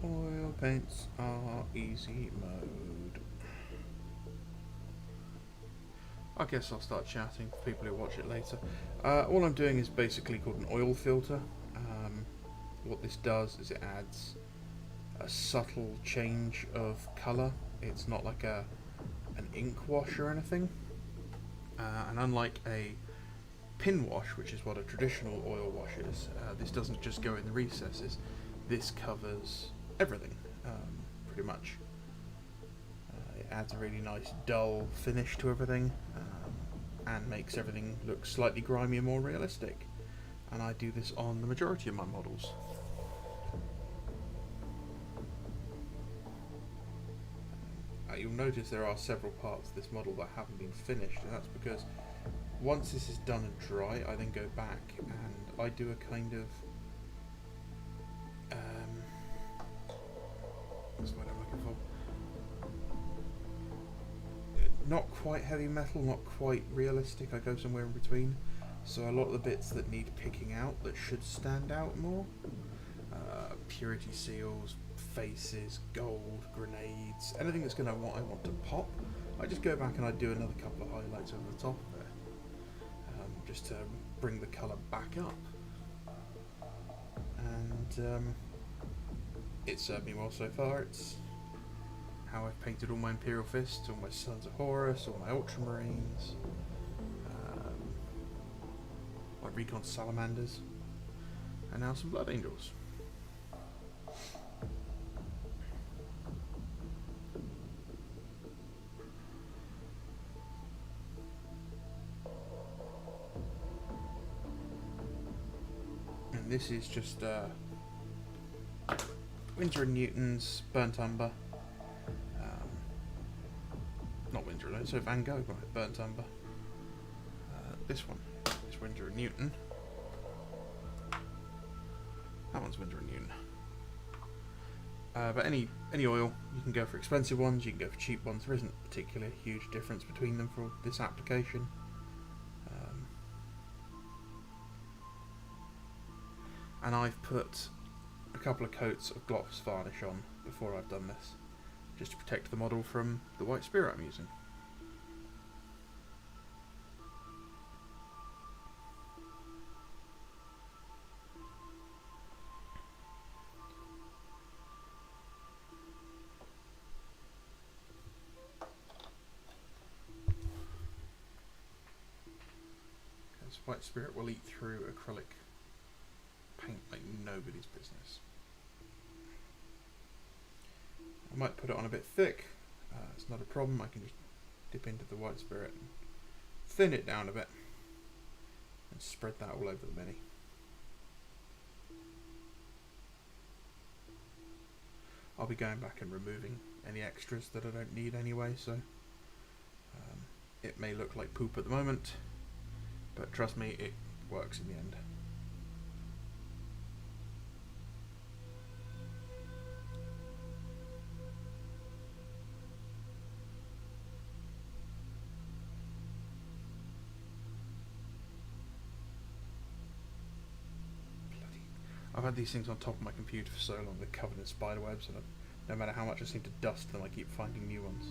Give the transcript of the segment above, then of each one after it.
Oil paints are easy mode. I guess I'll start chatting for people who watch it later. All I'm doing is basically called an oil filter. What this does is it adds a subtle change of colour. It's not like an ink wash or anything. And unlike a pin wash, which is what a traditional oil wash is, this doesn't just go in the recesses. This covers everything, pretty much. It adds a really nice dull finish to everything. and makes everything look slightly grimy and more realistic. And I do this on the majority of my models. You'll notice there are several parts of this model that haven't been finished, and that's because once this is done and dry, I then go back and I do a kind of what's the word I'm looking for? Not quite heavy metal, not quite realistic. I go somewhere in between. So a lot of the bits that need picking out, that should stand out more, purity seals, faces, gold, grenades, anything that's I want to pop, I just go back and I do another couple of highlights over the top of it, just to bring the colour back up. And it's served me well so far. It's how I've painted all my Imperial Fists, all my Sons of Horus, all my Ultramarines, my Recon Salamanders, and now some Blood Angels. And this is just Winsor & Newton's Burnt Umber. Not Winsor & Newton, so Van Gogh, right, Burnt Umber. This one is Winsor & Newton. That one's Winsor & Newton. But any oil, you can go for expensive ones, you can go for cheap ones. There isn't particularly a huge difference between them for this application. And I've put a couple of coats of gloss varnish on before I've done this, just to protect the model from the white spirit I'm using. Because white spirit will eat through acrylic paint like nobody's business. I might put it on a bit thick, it's not a problem. I can just dip into the white spirit and thin it down a bit and spread that all over the mini. I'll be going back and removing any extras that I don't need anyway, so it may look like poop at the moment, but trust me, it works in the end. I've had these things on top of my computer for so long, they're covered in spiderwebs, and no matter how much I seem to dust them, I keep finding new ones.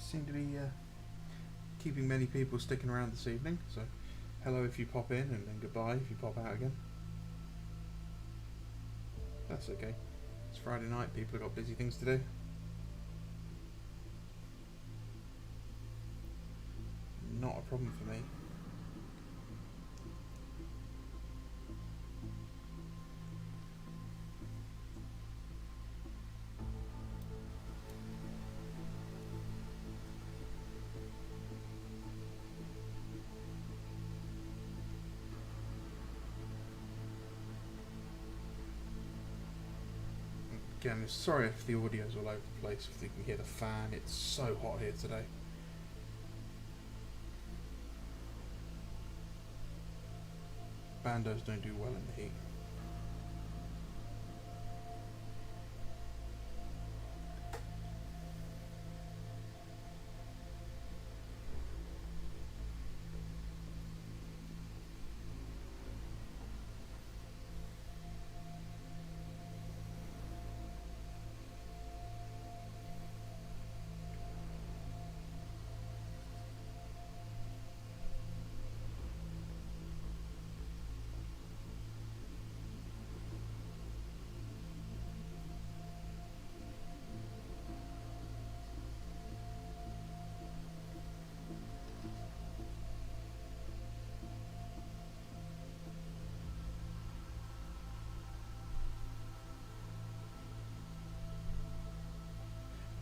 Seem to be keeping many people sticking around this evening, so hello if you pop in, and then goodbye if you pop out again. That's okay. It's Friday night, people have got busy things to do. Not a problem for me. Again, sorry if the audio's all over the place, if you can hear the fan, it's so hot here today. Bandos don't do well in the heat.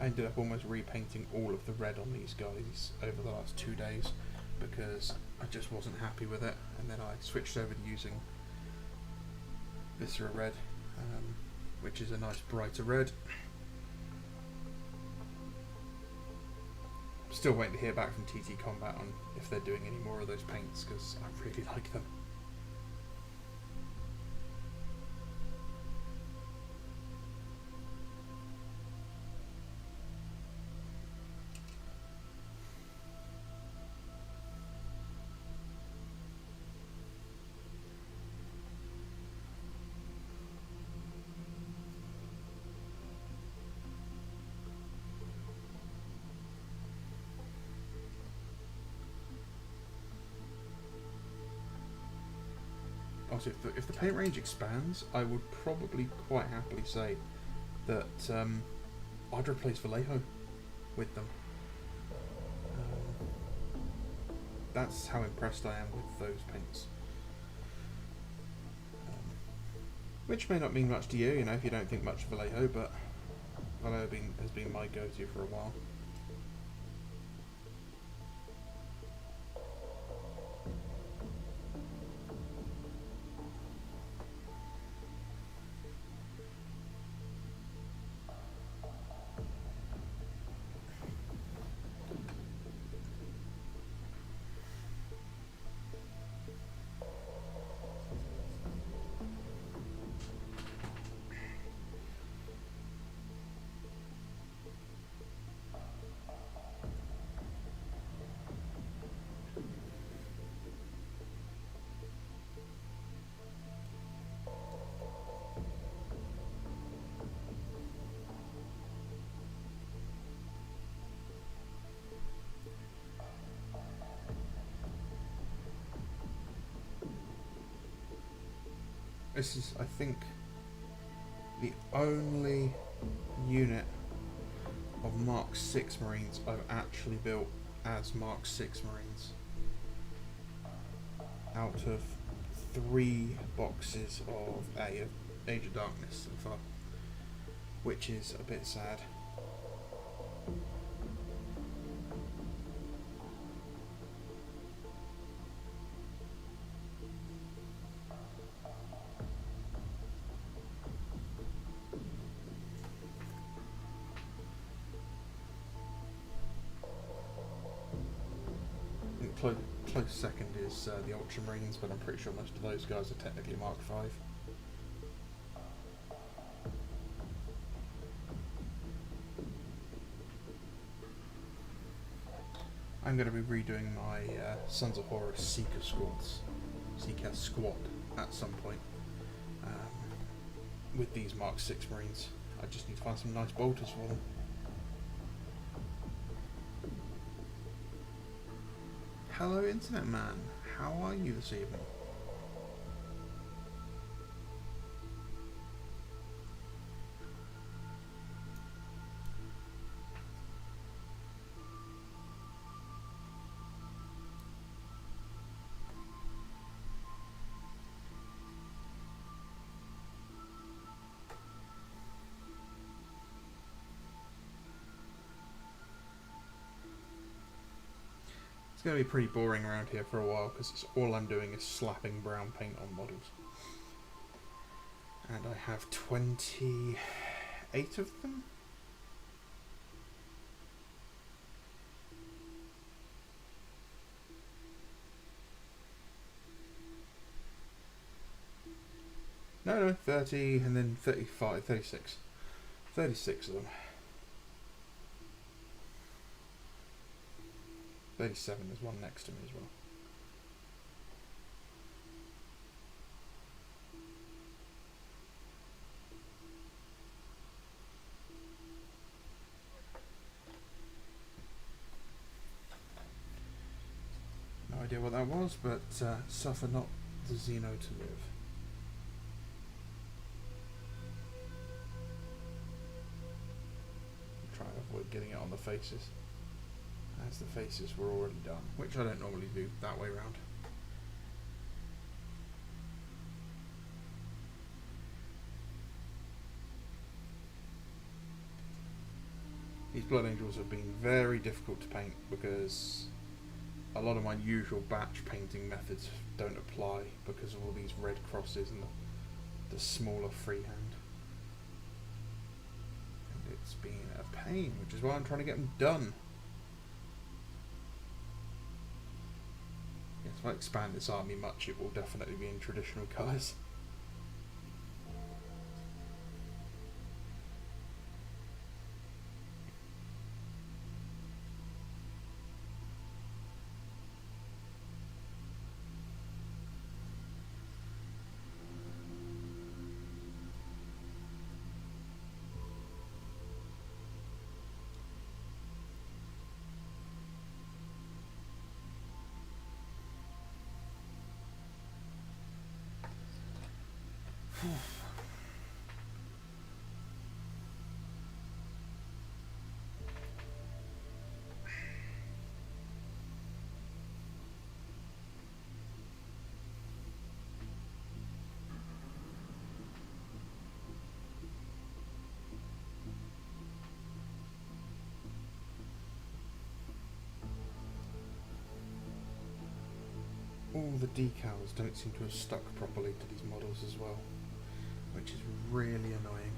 I ended up almost repainting all of the red on these guys over the last 2 days because I just wasn't happy with it, and then I switched over to using Viscera Red, which is a nice brighter red. Still waiting to hear back from TT Combat on if they're doing any more of those paints because I really like them. Also, if the paint range expands, I would probably quite happily say that I'd replace Vallejo with them. That's how impressed I am with those paints. Which may not mean much to you, you know, if you don't think much of Vallejo, but Vallejo has been my go-to for a while. This is, I think, the only unit of Mark 6 Marines I've actually built as Mark 6 Marines. Out of 3 boxes of Age of Darkness so far, which is a bit sad. Close second is the Ultramarines, but I'm pretty sure most of those guys are technically Mark 5. I'm going to be redoing my Sons of Horus Seeker Squad at some point with these Mark 6 Marines. I just need to find some nice bolters for them. Hello Internet Man, how are you this evening? It's going to be pretty boring around here for a while because all I'm doing is slapping brown paint on models. And I have 28 of them? No, 30 and then 35, 36. 36 of them. 37, there's one next to me as well. No idea what that was, but suffer not the Xeno to live. Try and avoid getting it on the faces, as the faces were already done, which I don't normally do that way round. These Blood Angels have been very difficult to paint because a lot of my usual batch painting methods don't apply because of all these red crosses and the smaller freehand. And it's been a pain, which is why I'm trying to get them done. Yes, if I expand this army much, it will definitely be in traditional colours. All the decals don't seem to have stuck properly to these models as well, which is really annoying.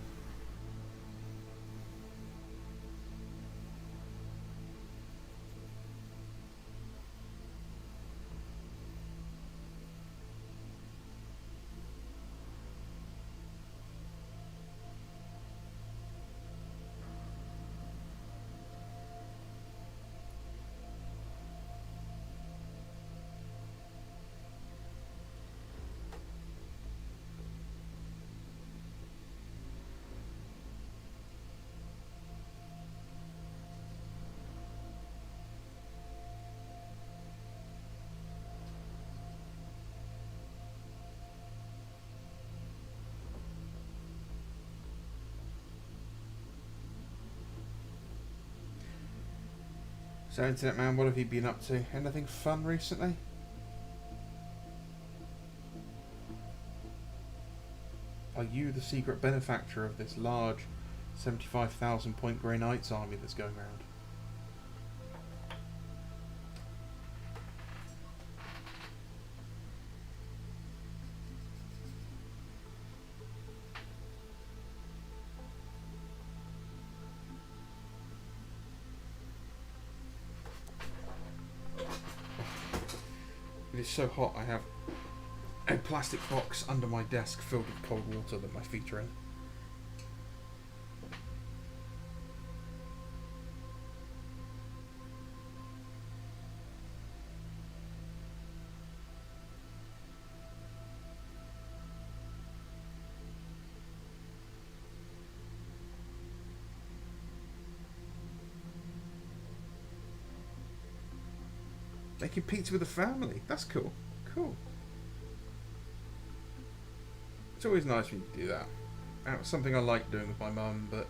So, Internet Man, what have you been up to? Anything fun recently? Are you the secret benefactor of this large 75,000 point Grey Knights army that's going around? It is so hot, I have a plastic box under my desk filled with cold water that my feet are in. Making pizza with the family. That's cool. Cool. It's always nice when you do that. And it was something I liked doing with my mum, but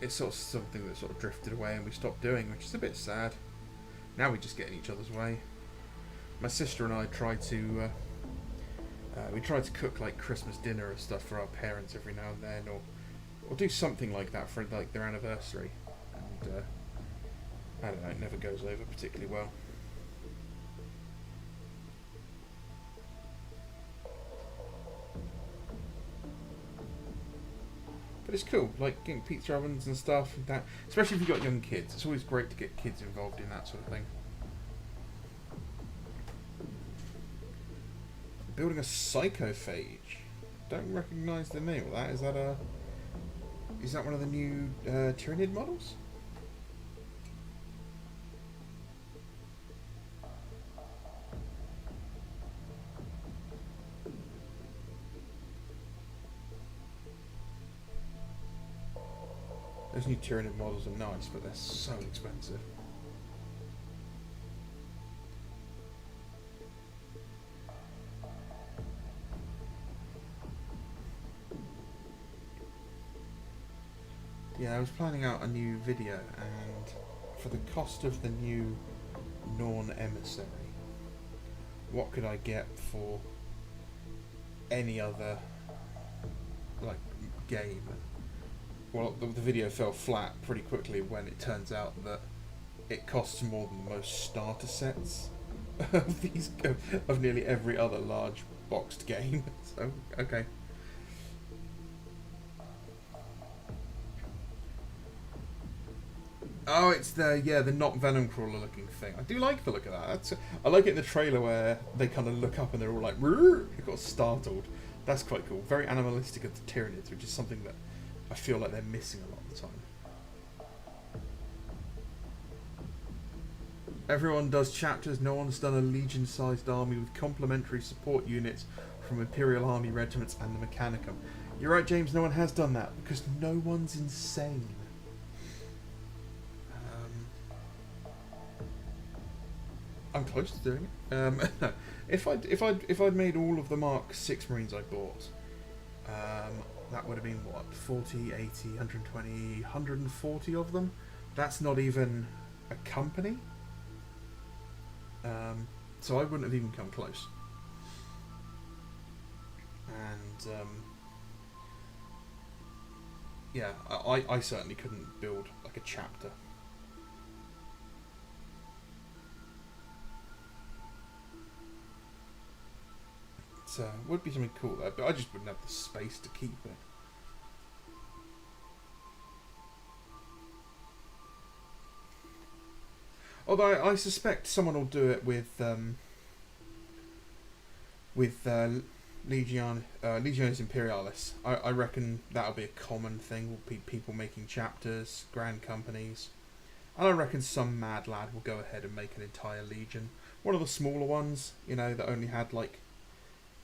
it's sort of something that sort of drifted away and we stopped doing, which is a bit sad. Now we just get in each other's way. My sister and I tried to cook like Christmas dinner and stuff for our parents every now and then, or do something like that for like their anniversary. And I don't know, it never goes over particularly well. But it's cool, like getting pizza ovens and stuff, and that, especially if you've got young kids. It's always great to get kids involved in that sort of thing. Building a psychophage. Don't recognise the name of that. Is that one of the new Tyranid models? Those new Tyranid models are nice, but they're so expensive. Yeah, I was planning out a new video, and for the cost of the new Norn Emissary, what could I get for any other like game? well, the video fell flat pretty quickly when it turns out that it costs more than most starter sets of nearly every other large boxed game. So okay. Oh, it's the not venom crawler looking thing. I do like the look of that. I like it in the trailer where they kind of look up and they're all like, they got startled. That's quite cool. Very animalistic of the Tyranids, which is something that I feel like they're missing a lot of the time. Everyone does chapters. No one's done a Legion-sized army with complementary support units from Imperial Army regiments and the Mechanicum. You're right, James. No one has done that because no one's insane. I'm close to doing it. No. If I'd made all of the Mark 6 Marines I bought, that would have been what, 40, 80, 120, 140 of them. That's not even a company. So I wouldn't have even come close. And yeah, I certainly couldn't build like a chapter. So it would be something cool there, but I just wouldn't have the space to keep it. Although I suspect someone will do it with Legiones Imperialis. I reckon that'll be a common thing. Will be people making chapters, grand companies, and I reckon some mad lad will go ahead and make an entire legion. One of the smaller ones, you know, that only had like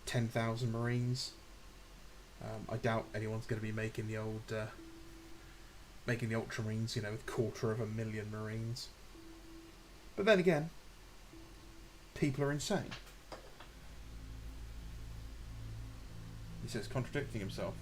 10,000 Marines. I doubt anyone's going to be making the old making the Ultramarines, you know, with 250,000 Marines. But then again, people are insane. He says, contradicting himself.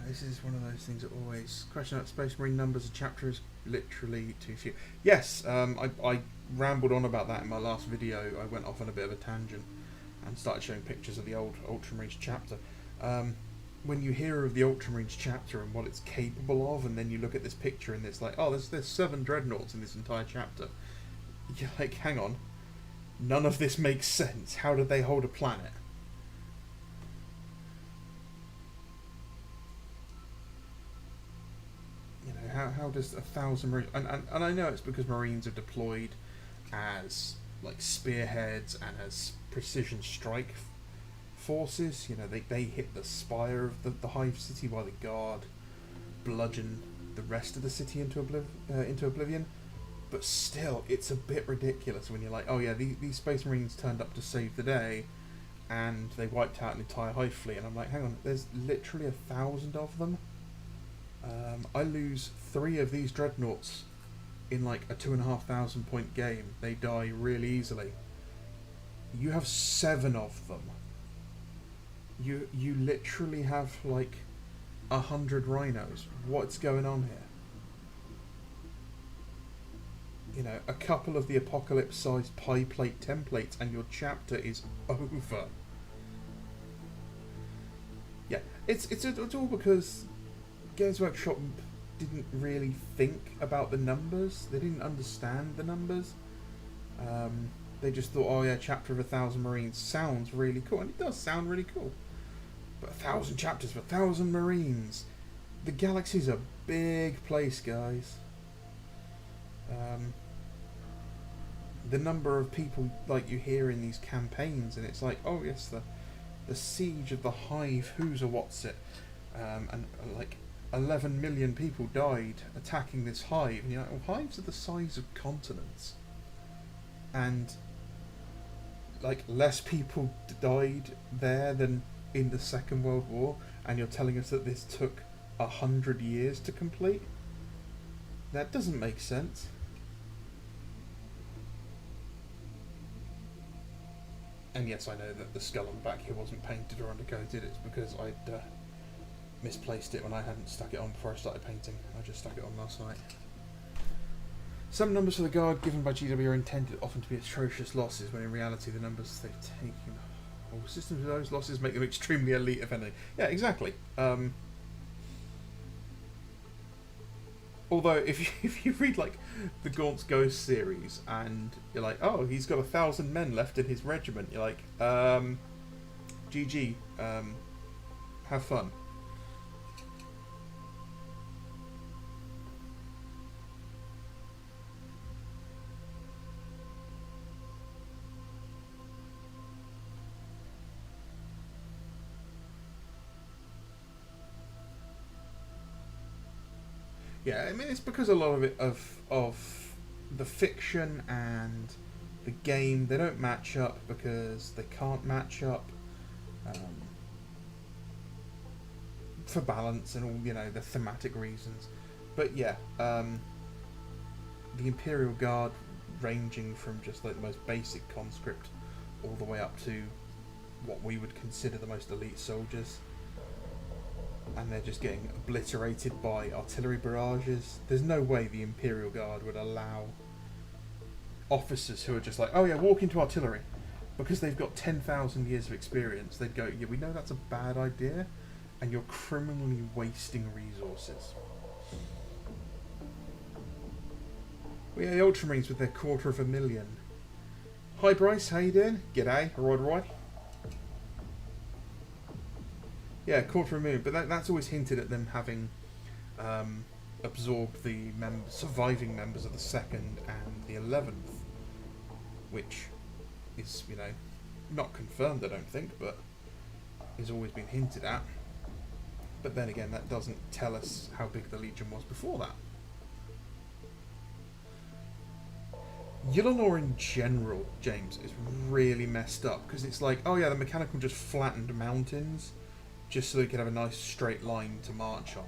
This is one of those things that always question out Space Marine numbers. A chapter is literally too few. Yes, I rambled on about that in my last video. I went off on a bit of a tangent and started showing pictures of the old Ultramarines chapter. When you hear of the Ultramarines chapter and what it's capable of, and then you look at this picture and it's like, oh, there's 7 dreadnoughts in this entire chapter. You're like, hang on, none of this makes sense. How did they hold a planet? How does 1,000 Marines... And I know it's because Marines are deployed as like spearheads and as precision strike forces. You know, they hit the spire of the Hive City while the Guard bludgeon the rest of the city into oblivion. But still, it's a bit ridiculous when you're like, oh yeah, these Space Marines turned up to save the day and they wiped out an entire Hive fleet. And I'm like, hang on, there's literally 1,000 of them? I lose 3 of these dreadnoughts in like a 2,500 point game. They die really easily. You have 7 of them. You literally have like 100 rhinos. What's going on here? You know, a couple of the apocalypse-sized pie plate templates, and your chapter is over. Yeah, it's all because Games Workshop didn't really think about the numbers. They didn't understand the numbers. They just thought, oh yeah, chapter of 1,000 Marines sounds really cool, and it does sound really cool. But 1,000 chapters for 1,000 Marines. The galaxy's a big place, guys. The number of people like you hear in these campaigns, and it's like, oh yes, the siege of the Hive, who's or what's it, and like 11 million people died attacking this hive. And you're like, well, hives are the size of continents, and like less people died there than in the Second World War, and you're telling us that this took 100 years to complete? That doesn't make sense. And yes, I know that the skull on the back here wasn't painted or undercoated. It's because I'd misplaced it when I hadn't stuck it on before I started painting. I just stuck it on last night. Some numbers for the Guard given by GW are intended often to be atrocious losses, when in reality the numbers they've taken... All systems of those losses make them extremely elite, if anything. Yeah, exactly. Although, if you read, like, the Gaunt's Ghost series, and you're like, oh, he's got 1,000 men left in his regiment, you're like, GG, have fun. Yeah, I mean, it's because a lot of it, of the fiction and the game, they don't match up because they can't match up for balance and all, you know, the thematic reasons. But yeah, the Imperial Guard, ranging from just like the most basic conscript all the way up to what we would consider the most elite soldiers, and they're just getting obliterated by artillery barrages. There's no way the Imperial Guard would allow officers who are just like, oh yeah, walk into artillery, because they've got 10,000 years of experience. They'd go, yeah, we know that's a bad idea, and you're criminally wasting resources. We are the Ultramarines with their 250,000. Hi Bryce, how you doing? G'day, Roy. Yeah, 250,000, but that's always hinted at them having absorbed the surviving members of the 2nd and the 11th, which is, you know, not confirmed, I don't think, but has always been hinted at. But then again, that doesn't tell us how big the Legion was before that. Yullanor in general, James, is really messed up, because it's like, oh yeah, the Mechanical just flattened mountains just so they could have a nice straight line to march on.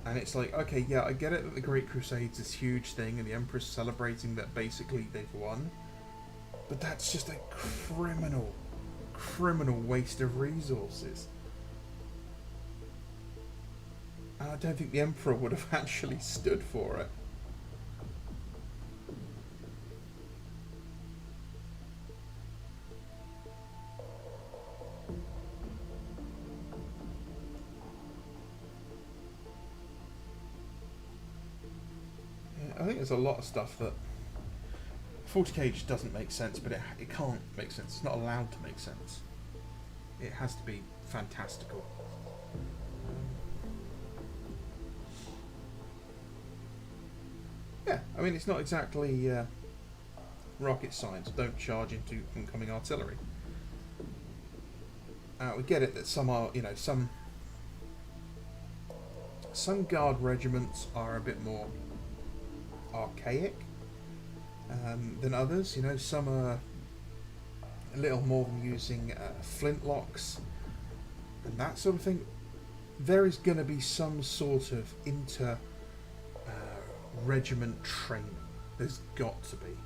And it's like, okay, yeah, I get it that the Great Crusades is this huge thing and the Emperor's celebrating that basically they've won, but that's just a criminal waste of resources. And I don't think the Emperor would have actually stood for it. I think there's a lot of stuff that 40k just doesn't make sense, but it can't make sense. It's not allowed to make sense. It has to be fantastical. Yeah, I mean, it's not exactly rocket science. Don't charge into oncoming artillery. We get it that some are, you know, some Guard regiments are a bit more archaic than others. You know, some are a little more than using flintlocks and that sort of thing. There is going to be some sort of regiment training. There's got to be.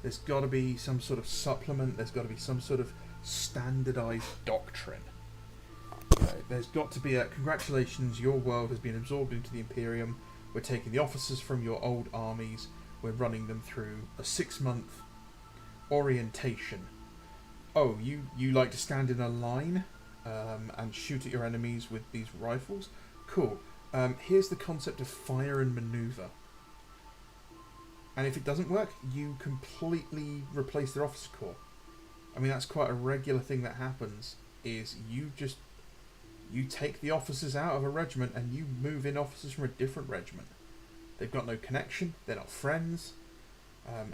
There's got to be some sort of supplement. There's got to be some sort of standardized doctrine. There's got to be a congratulations, your world has been absorbed into the Imperium. We're taking the officers from your old armies. We're running them through a 6-month orientation. Oh, you like to stand in a line and shoot at your enemies with these rifles? Cool. Here's the concept of fire and maneuver. And if it doesn't work, you completely replace their officer corps. I mean, that's quite a regular thing that happens, is you take the officers out of a regiment and you move in officers from a different regiment. They've got no connection, they're not friends.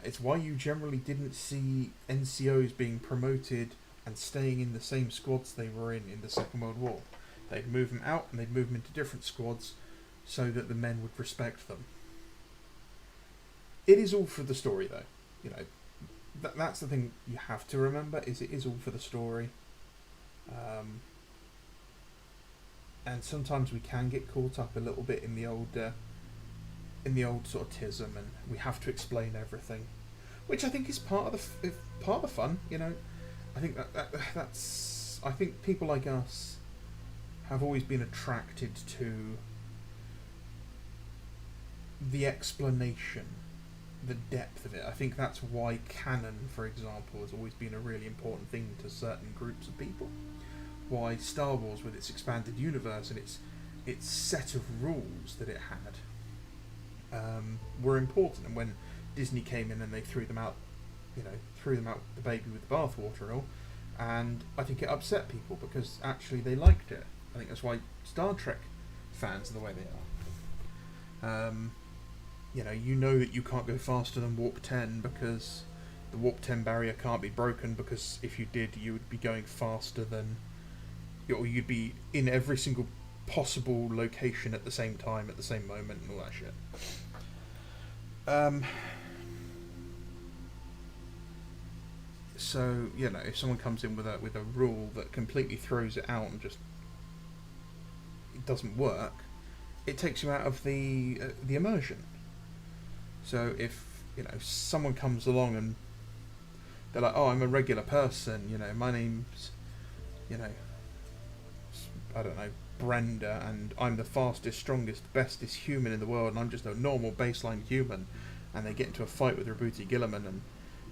It's why you generally didn't see NCOs being promoted and staying in the same squads they were in the Second World War. They'd move them out and they'd move them into different squads so that the men would respect them. It is all for the story, though. You know, that's the thing you have to remember, is it is all for the story. And sometimes we can get caught up a little bit in the old sort of tism, and we have to explain everything, which I think is part of the fun. You know, I think that's. I think people like us have always been attracted to the explanation, the depth of it. I think that's why canon, for example, has always been a really important thing to certain groups of people. Why Star Wars, with its expanded universe and its set of rules that it had, were important. And when Disney came in and they threw them out the baby with the bathwater and all, and I think it upset people because actually they liked it. I think that's why Star Trek fans are the way they are. You know that you can't go faster than warp 10 because the warp 10 barrier can't be broken, because if you did, you would be going faster than, or you'd be in every single possible location at the same time, at the same moment, and all that shit. So, if someone comes in with a rule that completely throws it out and just it doesn't work, it takes you out of the immersion. So if someone comes along and they're like, "Oh, I'm a regular person. My name's I don't know, Brenda, and I'm the fastest, strongest, bestest human in the world, and I'm just a normal baseline human," and they get into a fight with Rabuti Gilliman, and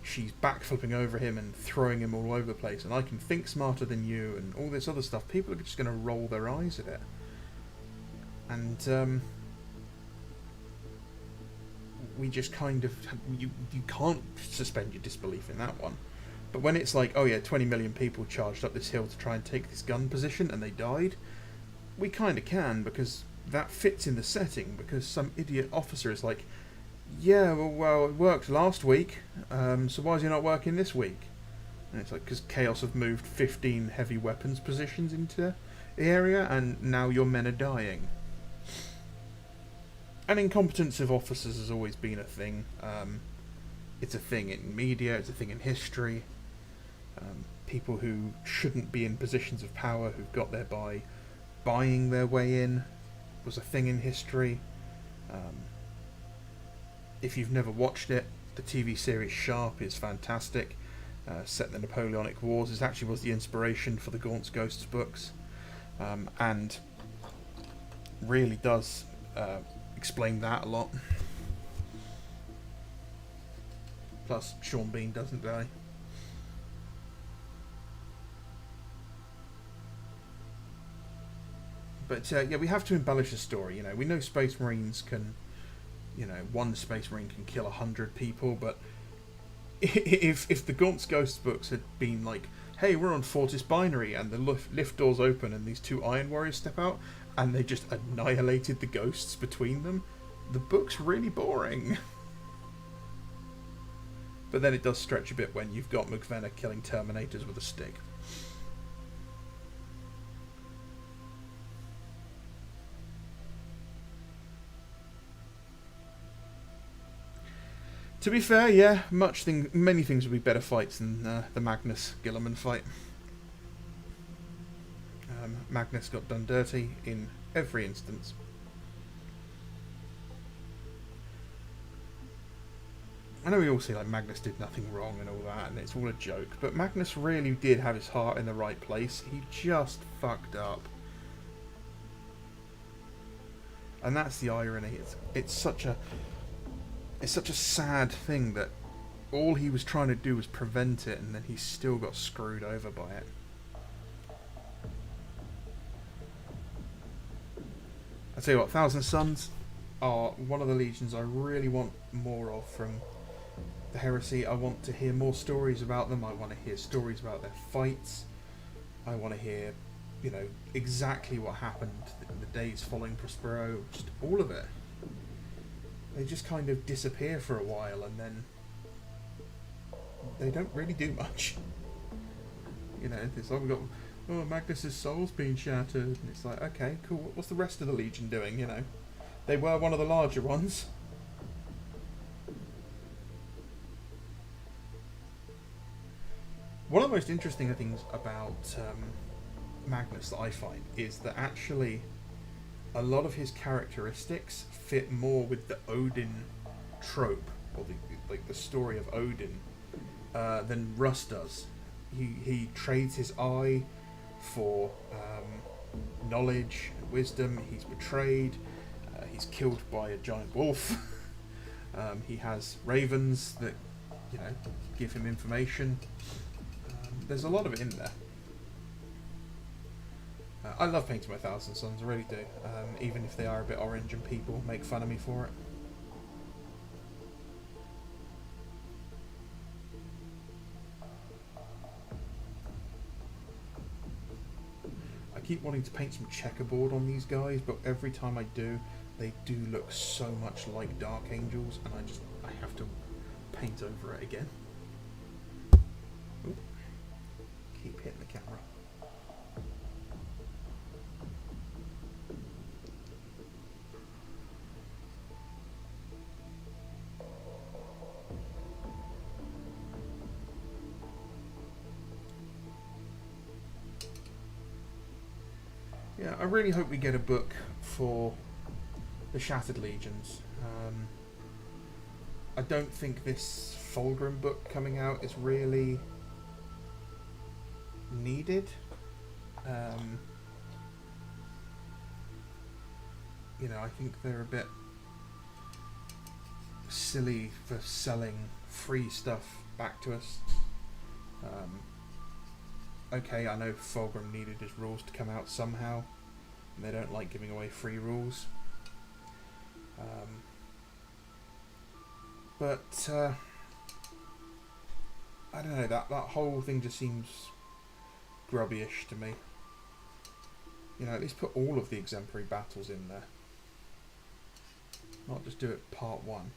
she's backflipping over him and throwing him all over the place, and I can think smarter than you, and all this other stuff, people are just going to roll their eyes at it. And we just kind of, you can't suspend your disbelief in that one. But when it's like, oh yeah, 20 million people charged up this hill to try and take this gun position and they died, we kind of can, because that fits in the setting, because some idiot officer is like, yeah, well, it worked last week, so why is it not working this week? And it's like, because Chaos have moved 15 heavy weapons positions into the area, and now your men are dying. And incompetence of officers has always been a thing. It's a thing in media, it's a thing in history. People who shouldn't be in positions of power, who've got there by buying their way in, was a thing in history. If you've never watched it, the TV series Sharp is fantastic. Set in the Napoleonic Wars. It actually was the inspiration for the Gaunt's Ghosts books. And really does explain that a lot. Plus, Sean Bean doesn't die. But yeah, we have to embellish the story. We know Space Marines can, one Space Marine can kill 100 people. But if the Gaunt's Ghosts books had been like, hey, we're on Fortis Binary, and the lift doors open, and these two Iron Warriors step out, and they just annihilated the ghosts between them, the book's really boring. But then it does stretch a bit when you've got McVenna killing Terminators with a stick. To be fair, yeah, many things would be better fights than the Magnus Gilliman fight. Magnus got done dirty in every instance. I know we all say like Magnus did nothing wrong and all that, and it's all a joke, but Magnus really did have his heart in the right place. He just fucked up. And that's the irony. It's such a sad thing that all he was trying to do was prevent it, and then he still got screwed over by it. I tell you what, Thousand Sons are one of the legions I really want more of from the Heresy. I want to hear more stories about them. I want to hear stories about their fights. I want to hear, exactly what happened in the days following Prospero. Just all of it. They just kind of disappear for a while, and then they don't really do much. It's like we've got, Magnus's soul's been shattered, and it's like, okay, cool, what's the rest of the Legion doing, They were one of the larger ones. One of the most interesting things about Magnus that I find is that actually a lot of his characteristics fit more with the Odin trope, or the story of Odin, than Russ does. He trades his eye for knowledge and wisdom. He's betrayed. He's killed by a giant wolf. He has ravens that, you know, give him information. There's a lot of it in there. I love painting my Thousand Sons, I really do. Even if they are a bit orange and people make fun of me for it. I keep wanting to paint some checkerboard on these guys, but every time I do, they do look so much like Dark Angels, and I have to paint over it again. Ooh. Keep hitting the camera. Yeah, I really hope we get a book for the Shattered Legions. I don't think this Fulgrim book coming out is really needed. You know, I think they're a bit silly for selling free stuff back to us. Okay, I know Fulgrim needed his rules to come out somehow, and they don't like giving away free rules. But I don't know, that whole thing just seems grubbyish to me. You know, at least put all of the exemplary battles in there. Not just do it part one.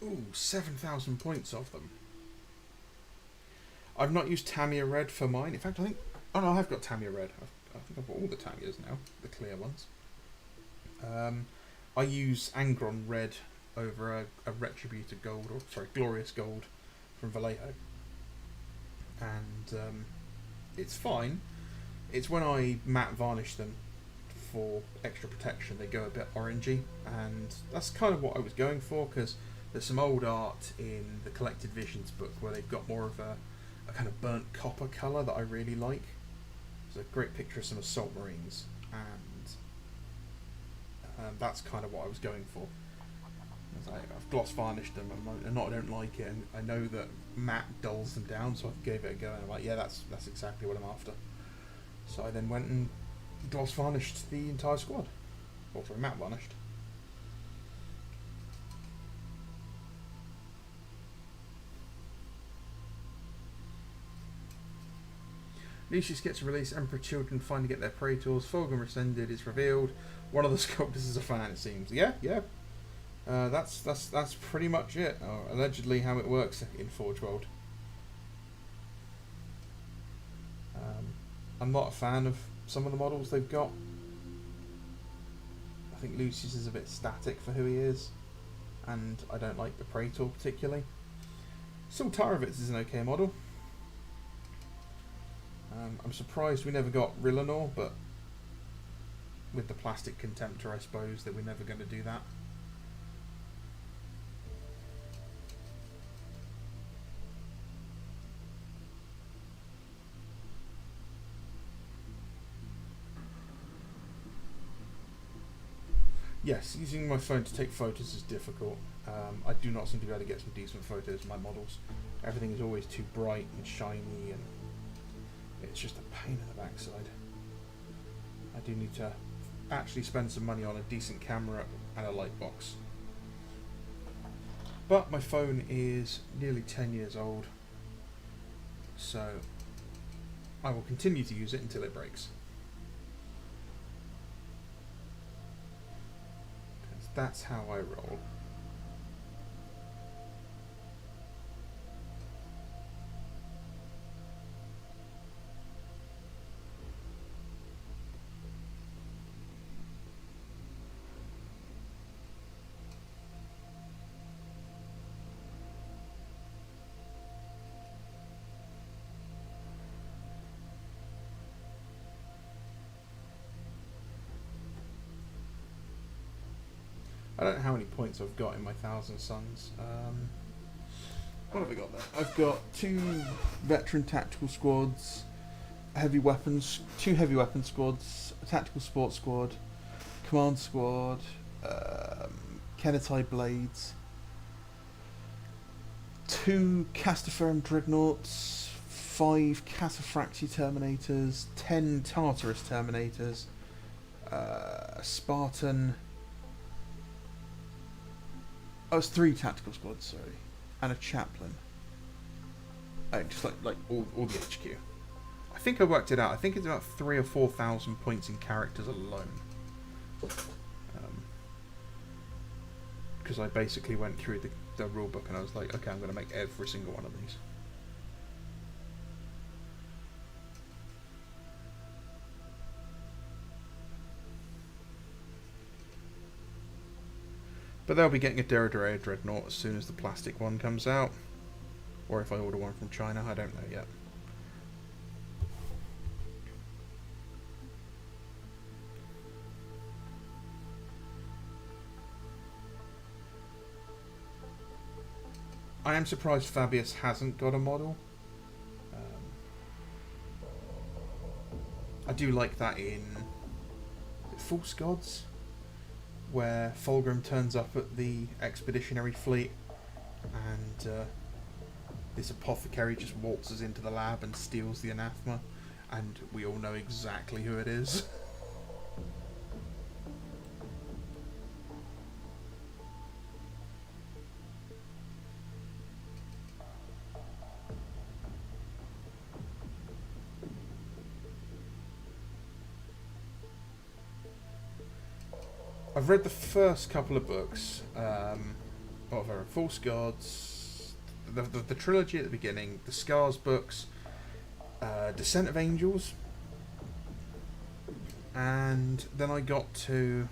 Ooh, 7,000 points off them. I've not used Tamiya Red for mine. In fact, I think... Oh no, I have got Tamiya Red. I think I've got all the Tamiyas now. The clear ones. I use Angron Red over a Retributor Gold, or sorry, Glorious Gold from Vallejo. And it's fine. It's when I matte varnish them for extra protection, they go a bit orangey. And that's kind of what I was going for, because there's some old art in the Collected Visions book where they've got more of a kind of burnt copper colour that I really like. There's a great picture of some Assault Marines, and that's kind of what I was going for. I've gloss varnished them, and I don't like it, and I know that matte dulls them down, so I gave it a go, and I'm like, yeah, that's exactly what I'm after. So I then went and gloss varnished the entire squad. Or sorry, matte varnished. Lucius gets released, Emperor children finally get their Praetors, Fulgrim Rescinded is revealed, one of the sculptors is a fan, it seems. Yeah. That's pretty much it, allegedly how it works in Forge World. I'm not a fan of some of the models they've got. I think Lucius is a bit static for who he is, and I don't like the Praetor particularly. Sultarovitz is an okay model. I'm surprised we never got Rillanor, but with the plastic Contemptor, I suppose that we're never going to do that. Yes, using my phone to take photos is difficult. I do not seem to be able to get some decent photos of my models. Everything is always too bright and shiny, and it's just a pain in the backside. I do need to actually spend some money on a decent camera and a light box. But my phone is nearly 10 years old, so I will continue to use it until it breaks. Because that's how I roll. I don't know how many points I've got in my Thousand Suns. What have I got there? I've got 2 veteran tactical squads, heavy weapons, 2 heavy weapon squads, a tactical sports squad, command squad, Kenetai blades, 2 Castaferum dreadnoughts, 5 Cataphractii terminators, 10 Tartarus terminators, a Spartan. Oh, it's 3 tactical squads, sorry, and a chaplain. Just like all the HQ. I think I worked it out. I think it's about 3,000 or 4,000 points in characters alone. Because I basically went through the rulebook and I was like, okay, I'm going to make every single one of these. But they'll be getting a Derridera Dreadnought as soon as the plastic one comes out. Or if I order one from China, I don't know yet. I am surprised Fabius hasn't got a model. I do like that in False Gods, where Fulgrim turns up at the expeditionary fleet and this apothecary just waltzes into the lab and steals the anathema, and we all know exactly who it is. I've read the first couple of books of False Gods, the trilogy at the beginning, the Scars books, Descent of Angels, and then I got to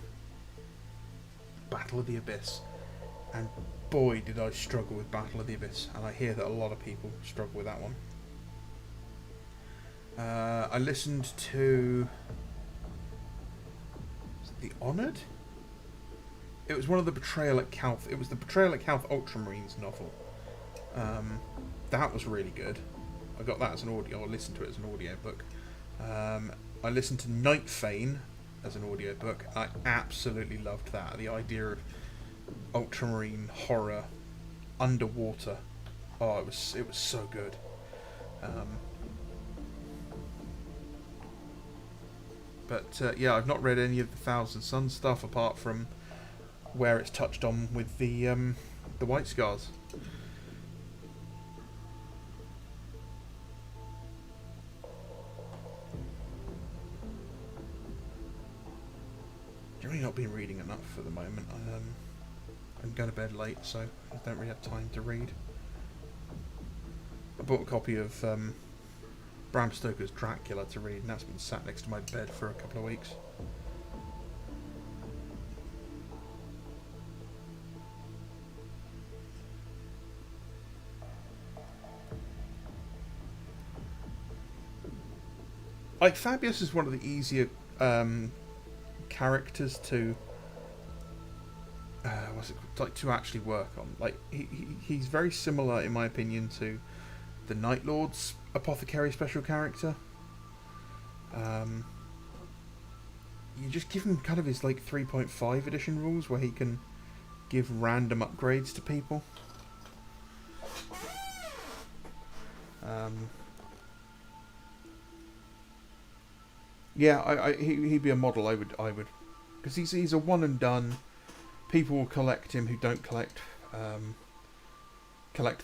Battle of the Abyss, and boy did I struggle with Battle of the Abyss, and I hear that a lot of people struggle with that one. I listened to The Honoured? It was one of the Betrayal at Calth. It was the Betrayal at Calth Ultramarines novel. That was really good. I got that as an audio. I listened to it as an audio book. I listened to Night Fane as an audio book. I absolutely loved that. The idea of ultramarine horror underwater. Oh, it was so good. Yeah, I've not read any of the Thousand Suns stuff apart from where it's touched on with the White Scars. Generally not been reading enough at the moment. I'm going to bed late, so I don't really have time to read. I bought a copy of Bram Stoker's Dracula to read, and that's been sat next to my bed for a couple of weeks. Like, Fabius is one of the easier characters to to actually work on. Like, he's very similar, in my opinion, to the Night Lord's apothecary special character. You just give him kind of his like 3.5 edition rules where he can give random upgrades to people. Yeah, he'd be a model I would, because he's a one and done. People will collect him who don't collect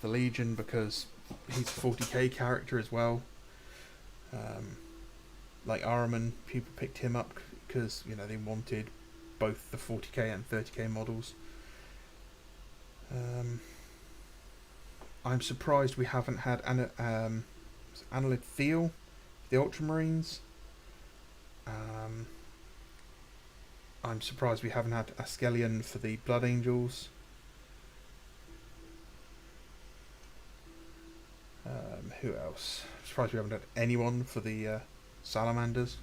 the Legion because he's a 40k character as well. Like Ahriman, people picked him up because they wanted both the 40k and 30k models. I'm surprised we haven't had Annelid Thiel, the Ultramarines. I'm surprised we haven't had Askelion for the Blood Angels. Who else? I'm surprised we haven't had anyone for the Salamanders.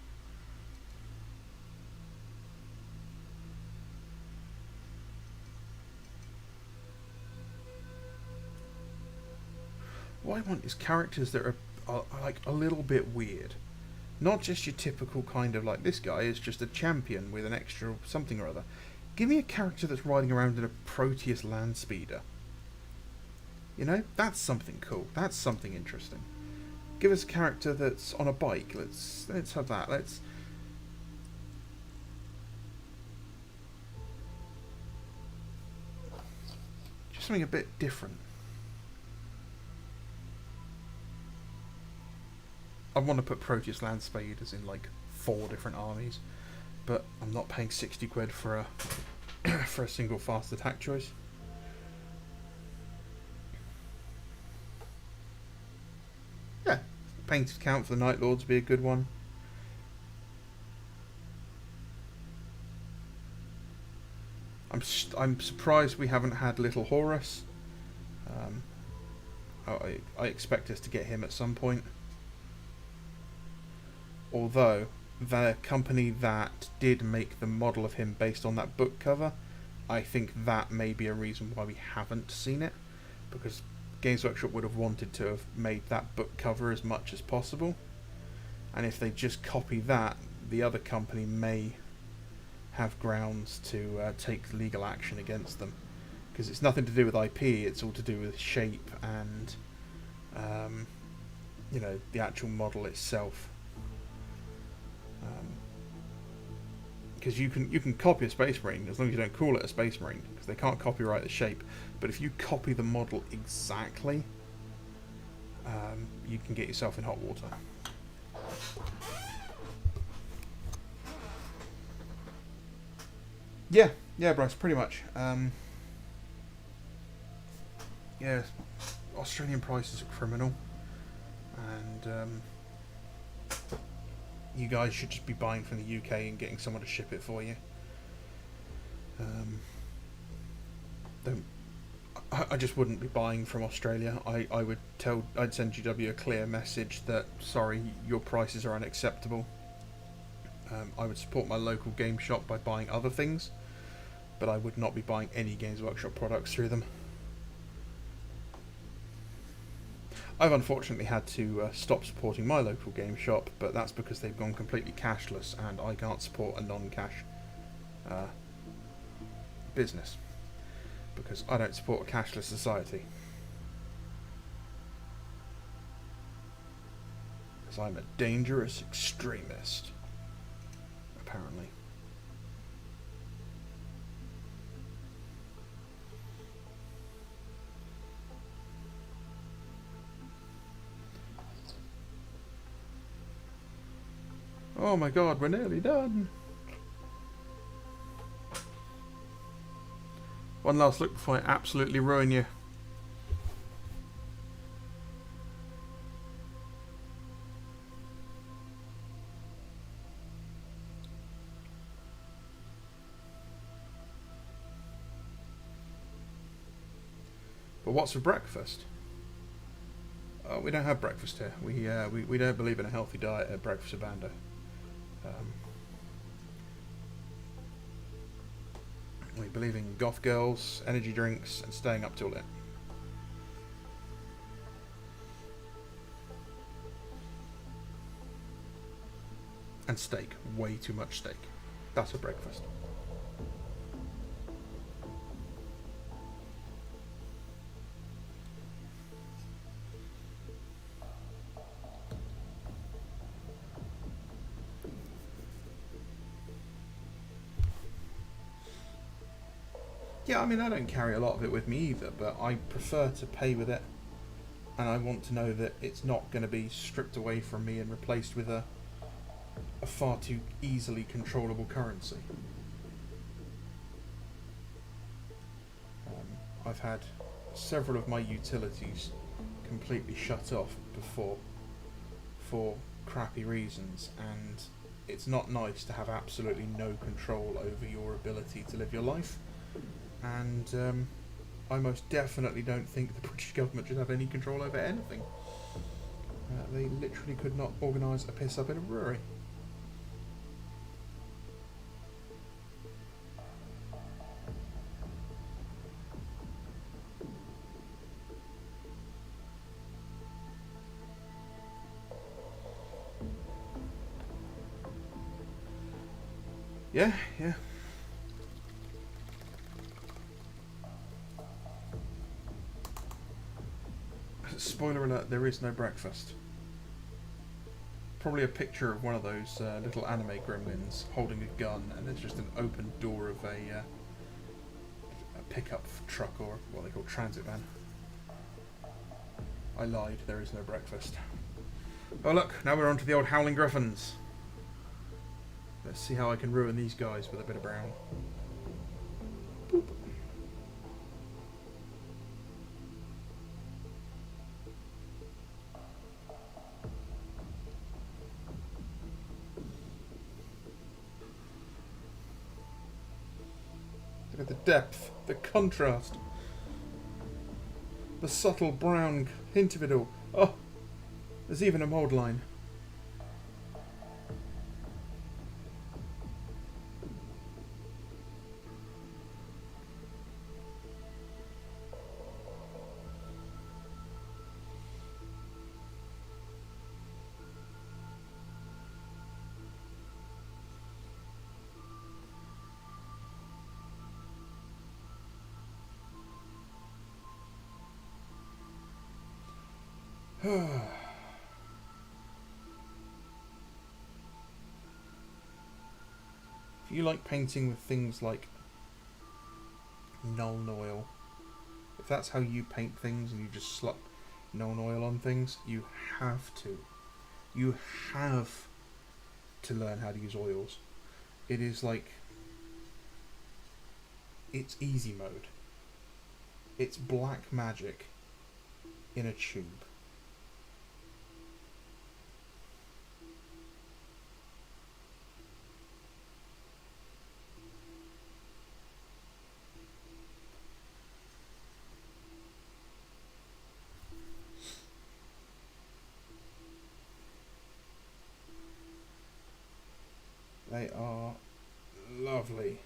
what I want is characters that are like a little bit weird. Not just your typical kind of like, this guy is just a champion with an extra something or other. Give me a character that's riding around in a Proteus land speeder. You know, that's something cool. That's something interesting. Give us a character that's on a bike. Let's have that. Let's just something a bit different. I want to put Proteus land speeders in like 4 different armies, but I'm not paying 60 quid for a for a single fast attack choice. Yeah, Painted Count for the Night Lords would be a good one. I'm surprised we haven't had Little Horus. I expect us to get him at some point. Although, the company that did make the model of him based on that book cover, I think that may be a reason why we haven't seen it. Because Games Workshop would have wanted to have made that book cover as much as possible. And if they just copy that, the other company may have grounds to take legal action against them. Because it's nothing to do with IP, it's all to do with shape and, you know, the actual model itself. Because you can copy a Space Marine as long as you don't call it a Space Marine, because they can't copyright the shape. But if you copy the model exactly, you can get yourself in hot water. Yeah, Bryce, pretty much. Yeah, Australian prices are criminal, and you guys should just be buying from the UK and getting someone to ship it for you. I just wouldn't be buying from Australia. I'd send GW a clear message that, sorry, your prices are unacceptable. I would support my local game shop by buying other things, but I would not be buying any Games Workshop products through them. I've unfortunately had to stop supporting my local game shop, but that's because they've gone completely cashless and I can't support a non-cash business, because I don't support a cashless society. Because I'm a dangerous extremist, apparently. Oh my god, we're nearly done. One last look before I absolutely ruin you. But what's for breakfast? We don't have breakfast here. We don't believe in a healthy diet at breakfast at Bando. We believe in goth girls, energy drinks, and staying up till late. And steak. Way too much steak. That's a breakfast. Yeah, I mean, I don't carry a lot of it with me either, but I prefer to pay with it, and I want to know that it's not going to be stripped away from me and replaced with a far too easily controllable currency. I've had several of my utilities completely shut off before for crappy reasons, and it's not nice to have absolutely no control over your ability to live your life. And I most definitely don't think the British government should have any control over anything. They literally could not organise a piss up in a brewery. Yeah, yeah. Spoiler alert, there is no breakfast. Probably a picture of one of those little anime gremlins holding a gun, and there's just an open door of a pickup truck, or what they call transit van. I lied, there is no breakfast. Oh look, now we're on to the old Howling Griffins. Let's see how I can ruin these guys with a bit of brown. Boop. Look at the depth, the contrast, the subtle brown hint of it all. Oh, there's even a mould line. If you like painting with things like Nuln Oil, if that's how you paint things and you just slap Nuln Oil on things, you have to. You have to learn how to use oils. It is like... it's easy mode. It's black magic in a tube. They are lovely.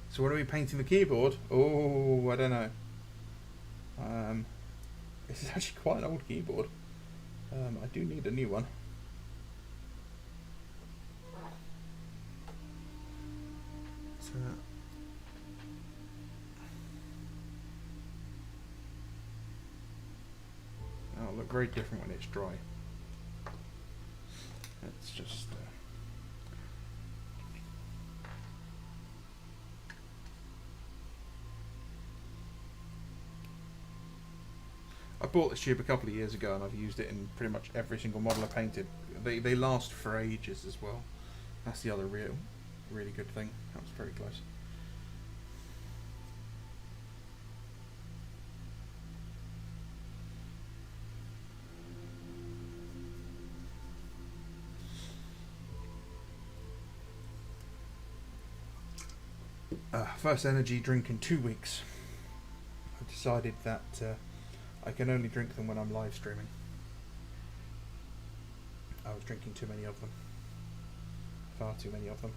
So what are we painting the keyboard? Oh, I don't know. This is actually quite an old keyboard. I do need a new one. So, it'll look very different when it's dry. It's just... I bought this tube a couple of years ago and I've used it in pretty much every single model I painted. They last for ages as well. That's the other really good thing. That was very close. First energy drink in 2 weeks. I've decided that I can only drink them when I'm live streaming. I was drinking too many of them. Far too many of them.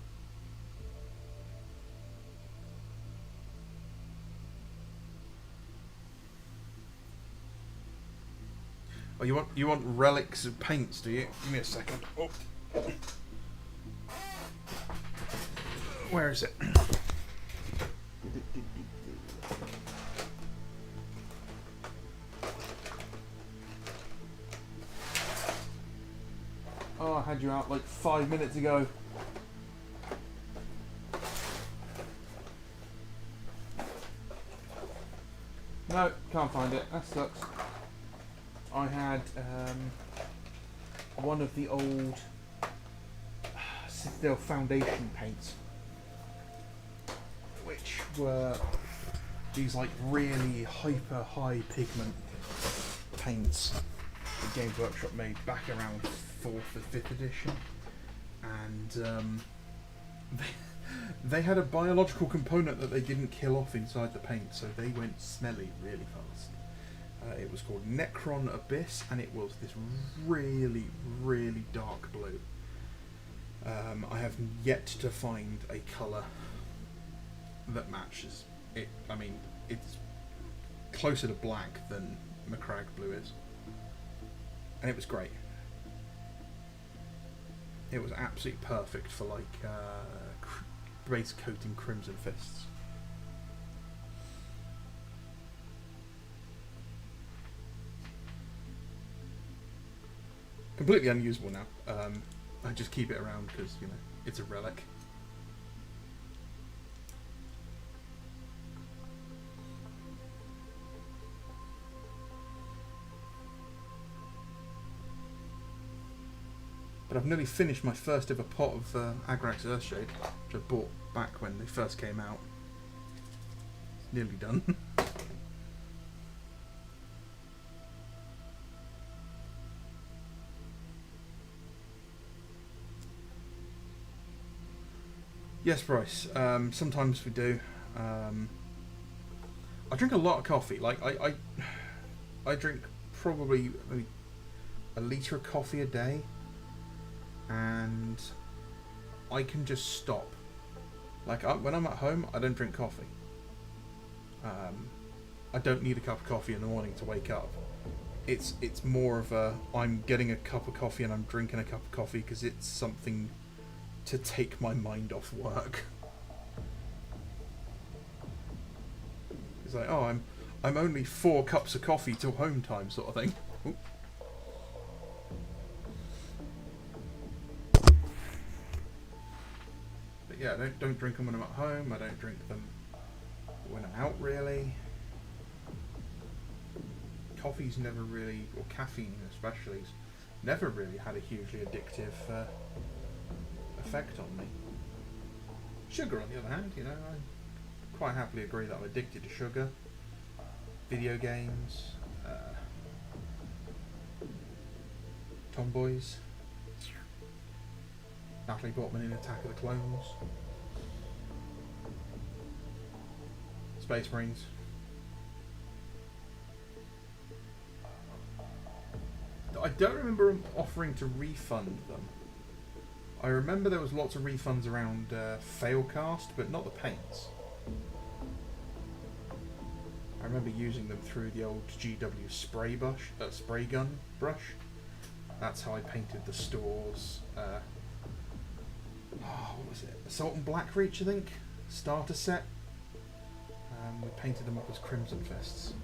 Oh, you want relics of paints, do you? Give me a second. Oh. Where is it? Oh, I had you out like 5 minutes ago. No, can't find it. That sucks. I had one of the old Citadel Foundation paints, which were these like really hyper high pigment paints the Games Workshop made back around 4th or 5th edition, and they had a biological component that they didn't kill off inside the paint, so they went smelly really fast. It was called Necron Abyss, and it was this really, really dark blue. I have yet to find a colour that matches it. I mean, it's closer to black than Macragge blue is, and it was great. It was absolutely perfect for like base coating Crimson Fists. Completely unusable now. I just keep it around because, you know, it's a relic. But I've nearly finished my first ever pot of Agrax Earthshade, which I bought back when they first came out. It's nearly done. Yes, Bryce. Sometimes we do. I drink a lot of coffee. Like I drink probably maybe a litre of coffee a day, and I can just stop. Like when I'm at home, I don't drink coffee. I don't need a cup of coffee in the morning to wake up. It's more of a I'm getting a cup of coffee and I'm drinking a cup of coffee because it's something to take my mind off work. It's like, oh, I'm only 4 cups of coffee till home time, sort of thing. Ooh. But yeah, I don't drink them when I'm at home. I don't drink them when I'm out, really. Coffee's never really, or caffeine especially, has never really had a hugely addictive effect on me. Sugar, on the other hand, you know, I quite happily agree that I'm addicted to sugar. Video games, Tomboys, Natalie Portman in Attack of the Clones, Space Marines. I don't remember offering to refund them. I remember there was lots of refunds around Failcast, but not the paints. I remember using them through the old GW spray gun brush. That's how I painted the stores. What was it? Assault and Blackreach, I think? Starter set. We painted them up as Crimson Fists.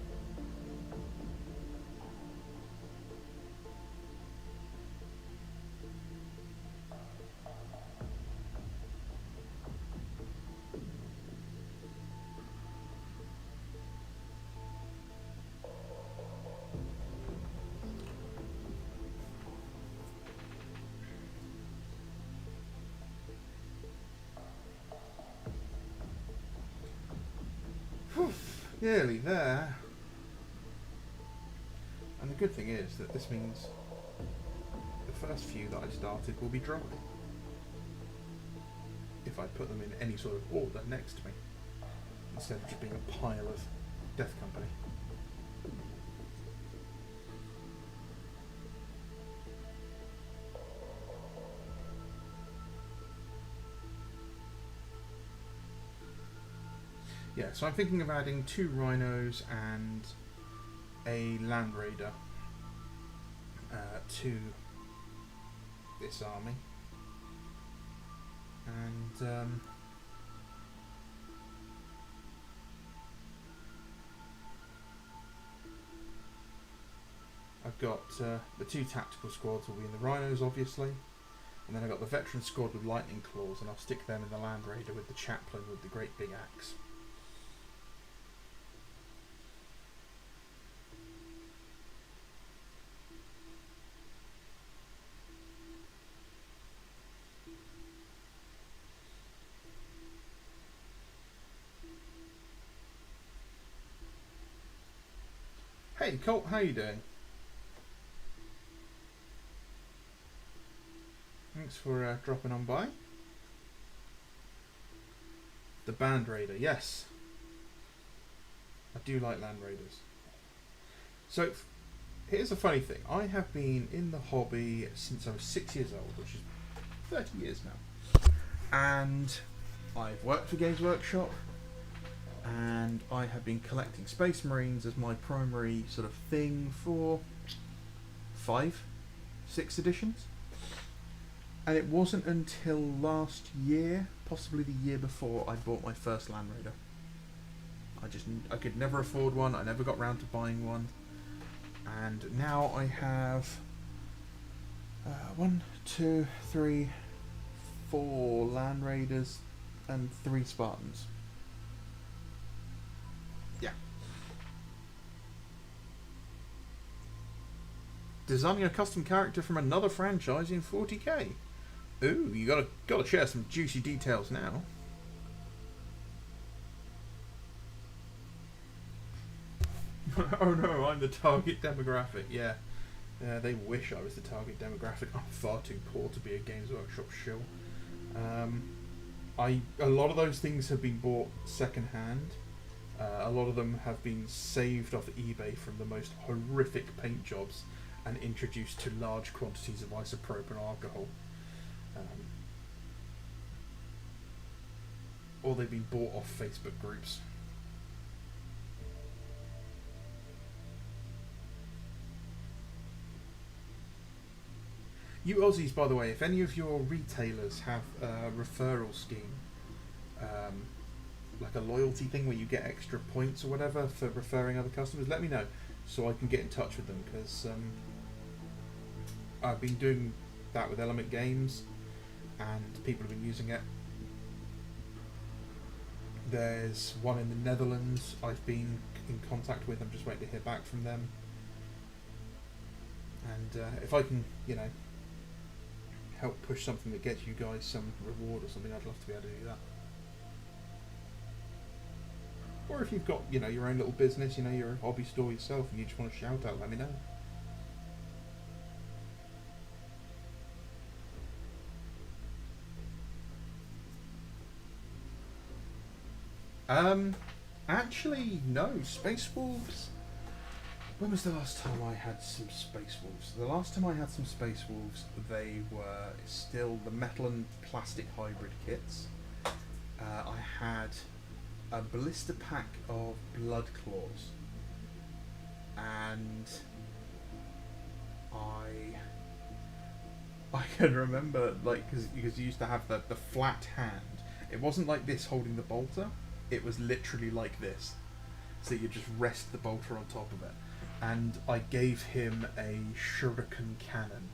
Nearly there. And the good thing is that this means the first few that I started will be dry. If I put them in any sort of order next to me, instead of just being a pile of Death Company. Yeah, so I'm thinking of adding 2 Rhinos and a Land Raider to this army. And I've got the 2 tactical squads will be in the Rhinos, obviously. And then I've got the veteran squad with lightning claws, and I'll stick them in the Land Raider with the chaplain with the great big axe. Hey Colt, how you doing? Thanks for dropping on by. The Band Raider, yes. I do like Land Raiders. So, here's a funny thing. I have been in the hobby since I was 6 years old, which is 30 years now. And I've worked for Games Workshop. and I have been collecting Space Marines as my primary sort of thing for 5-6 editions. And it wasn't until last year, possibly the year before, I bought my first Land Raider. I could never afford one, I never got round to buying one. And now I have 1, 2, 3, 4 Land Raiders and 3 Spartans. Yeah. Designing a custom character from another franchise in 40k. Ooh, you gotta share some juicy details now. Oh no, I'm the target demographic. Yeah, they wish I was the target demographic. I'm far too poor to be a Games Workshop shill. A lot of those things have been bought second hand. A lot of them have been saved off eBay from the most horrific paint jobs and introduced to large quantities of isopropyl alcohol. Or they've been bought off Facebook groups. You Aussies, by the way, if any of your retailers have a referral scheme, like a loyalty thing where you get extra points or whatever for referring other customers, let me know so I can get in touch with them, because I've been doing that with Element Games and people have been using it. There's one in the Netherlands I've been in contact with. I'm just waiting to hear back from them. And if I can, help push something that gets you guys some reward or something, I'd love to be able to do that. Or if you've got, your own little business, your hobby store yourself, and you just want to shout out, let me know. Actually, no. Space Wolves. When was the last time I had some Space Wolves? The last time I had some Space Wolves, they were still the metal and plastic hybrid kits. I had a blister pack of Blood Claws, and I can remember, because you used to have the flat hand. It wasn't like this holding the bolter. It was literally like this. So you just rest the bolter on top of it. And I gave him a shuriken cannon,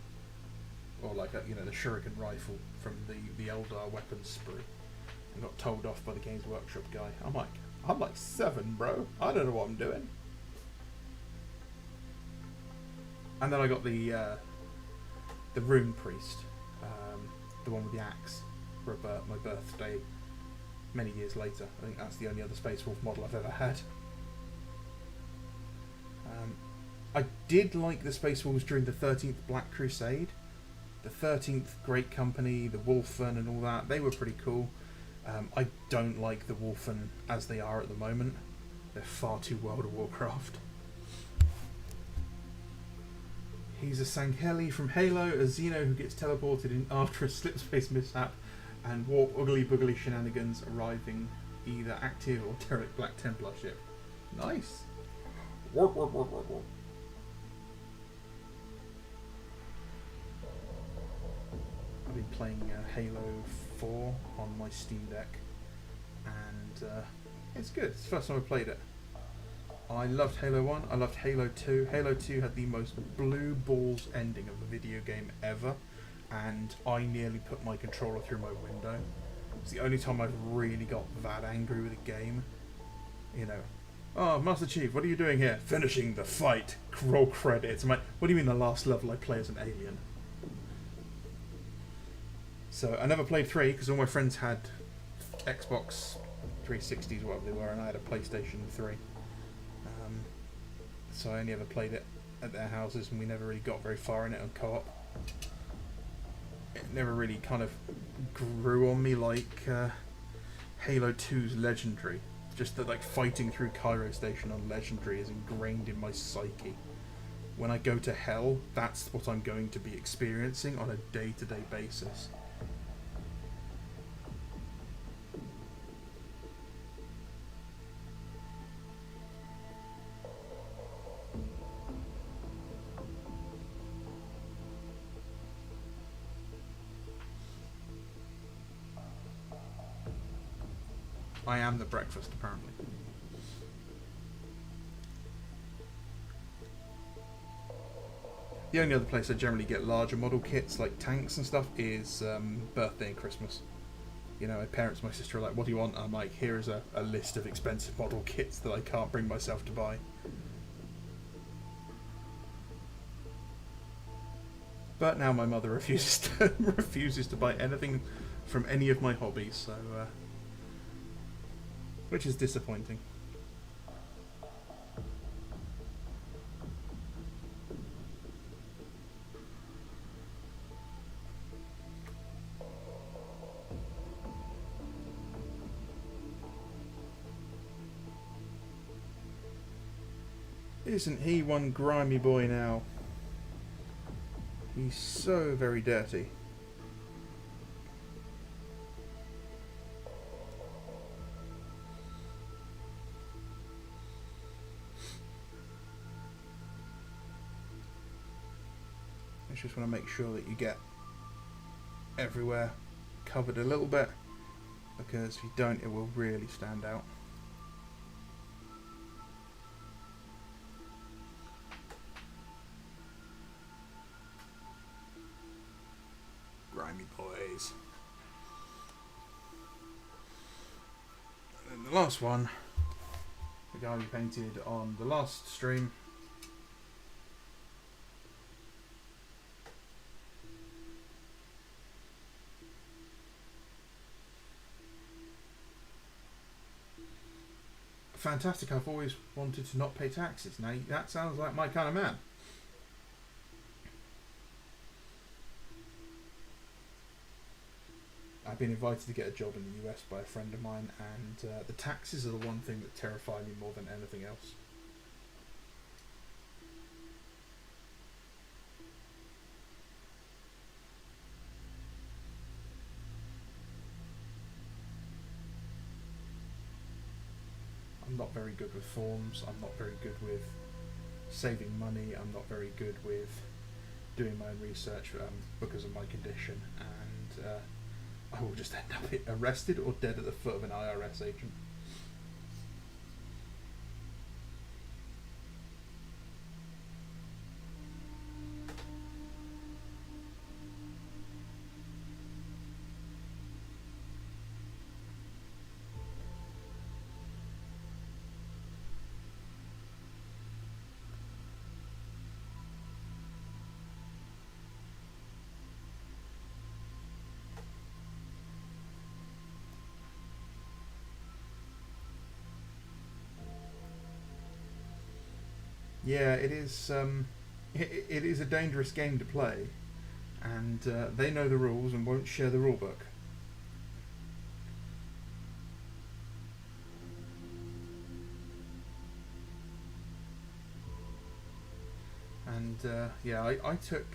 or the shuriken rifle from the Eldar weapons sprue, and got told off by the Games Workshop guy. I'm like 7, bro. I don't know what I'm doing. And then I got the Rune Priest, the one with the axe, for my birthday many years later. I think that's the only other Space Wolf model I've ever had. I did like the Space Wolves during the 13th Black Crusade. The 13th Great Company, the Wolfen and all that, they were pretty cool. I don't like the Wolfen as they are at the moment. They're far too World of Warcraft. He's a Sangheili from Halo, a Xeno who gets teleported in after a slipspace mishap, and warp ugly boogly shenanigans arriving either active or Derek Black Templar ship. Nice. Warp. I've been playing Halo 4 on my Steam Deck, and it's good. It's the first time I played it. I loved Halo 1, I loved Halo 2. Halo 2 had the most blue balls ending of a video game ever, and I nearly put my controller through my window. It's the only time I've really got that angry with a game. Oh, Master Chief, what are you doing here? Finishing the fight. Roll credits. I'm like, what do you mean the last level I play as an alien? So I never played 3 because all my friends had Xbox 360s or whatever they were, and I had a PlayStation 3. So I only ever played it at their houses, and we never really got very far in it on co-op. It never really kind of grew on me like Halo 2's Legendary. Just that, fighting through Cairo Station on Legendary is ingrained in my psyche. When I go to hell, that's what I'm going to be experiencing on a day-to-day basis. I am the breakfast, apparently. The only other place I generally get larger model kits, like tanks and stuff, is birthday and Christmas. You know, my parents, my sister are like, what do you want? I'm like, here's a list of expensive model kits that I can't bring myself to buy. But now my mother refuses to buy anything from any of my hobbies, so which is disappointing. Isn't he one grimy boy now? He's so very dirty. I just want to make sure that you get everywhere covered a little bit, because if you don't, it will really stand out. Grimy boys. And then the last one, the guy we painted on the last stream. Fantastic, I've always wanted to not pay taxes. Now that sounds like my kind of man. I've been invited to get a job in the US by a friend of mine, and the taxes are the one thing that terrify me more than anything else. I'm not very good with forms, I'm not very good with saving money, I'm not very good with doing my own research because of my condition, and I will just end up arrested or dead at the foot of an IRS agent. Yeah, it is. It is a dangerous game to play, and they know the rules and won't share the rulebook. And yeah, I took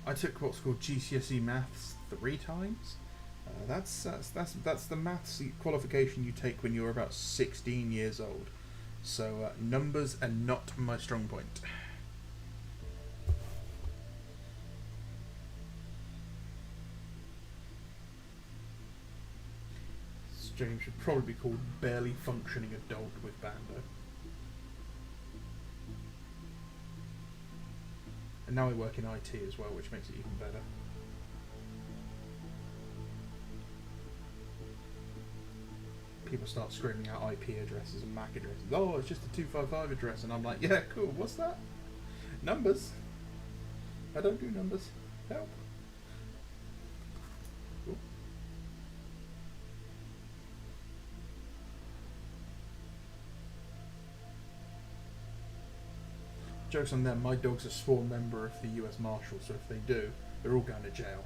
what's called GCSE Maths 3 times. That's the maths qualification you take when you're about 16 years old. So numbers are not my strong point. Stream should probably be called Barely Functioning Adult with Bando. And now I work in IT as well, which makes it even better. People start screaming out IP addresses and MAC addresses. Oh, it's just a 255 address, and I'm like, yeah, cool. What's that? Numbers. I don't do numbers. Help. Cool. Joke's on them. My dog's a sworn member of the US Marshals, so if they do, they're all going to jail.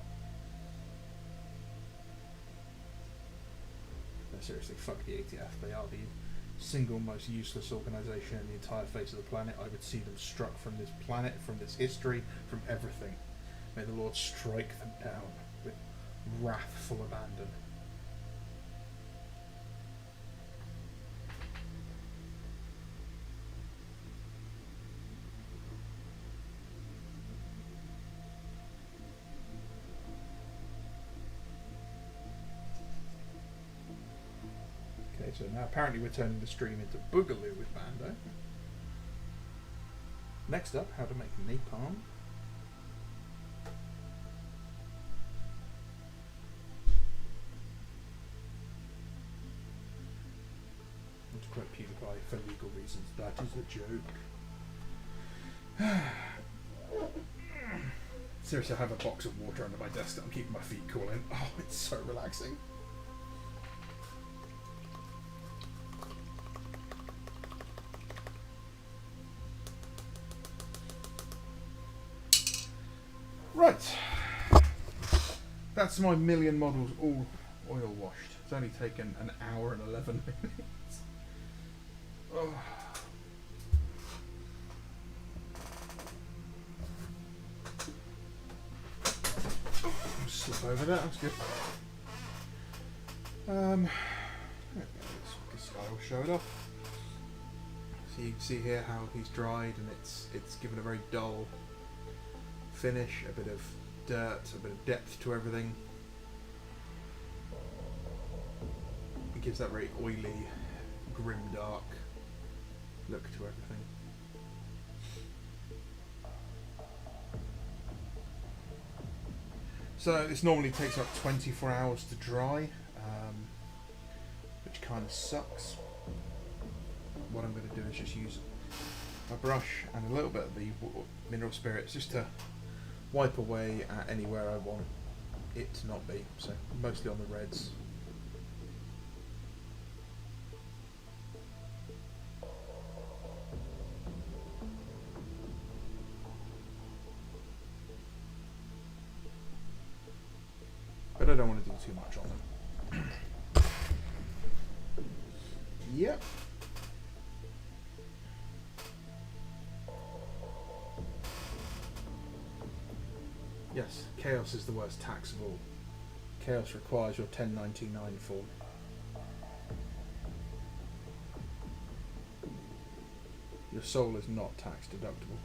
Seriously, fuck the ATF. They are the single most useless organisation in the entire face of the planet. I would see them struck from this planet, from this history, from everything. May the Lord strike them down with wrathful abandon. Okay, so now apparently we're turning the stream into Boogaloo with Bando. Next up, how to make napalm. To quote PewDiePie, for legal reasons, that is a joke. Seriously, I have a box of water under my desk that I'm keeping my feet cool in. Oh, it's so relaxing. Right. That's my million models all oil washed. It's only taken an hour and 11 minutes. Oh. Slip over that, that's good. This guy will show it off. So you can see here how he's dried, and it's given a very dull finish, a bit of dirt, a bit of depth to everything. It gives that very oily, grim dark look to everything. So this normally takes about 24 hours to dry, which kind of sucks. What I'm going to do is just use my brush and a little bit of the mineral spirits just to wipe away at anywhere I want it to not be, so mostly on the reds. But I don't want to do too much on them. Yep. Yes, chaos is the worst tax of all. Chaos requires your 1099 form. Your soul is not tax deductible.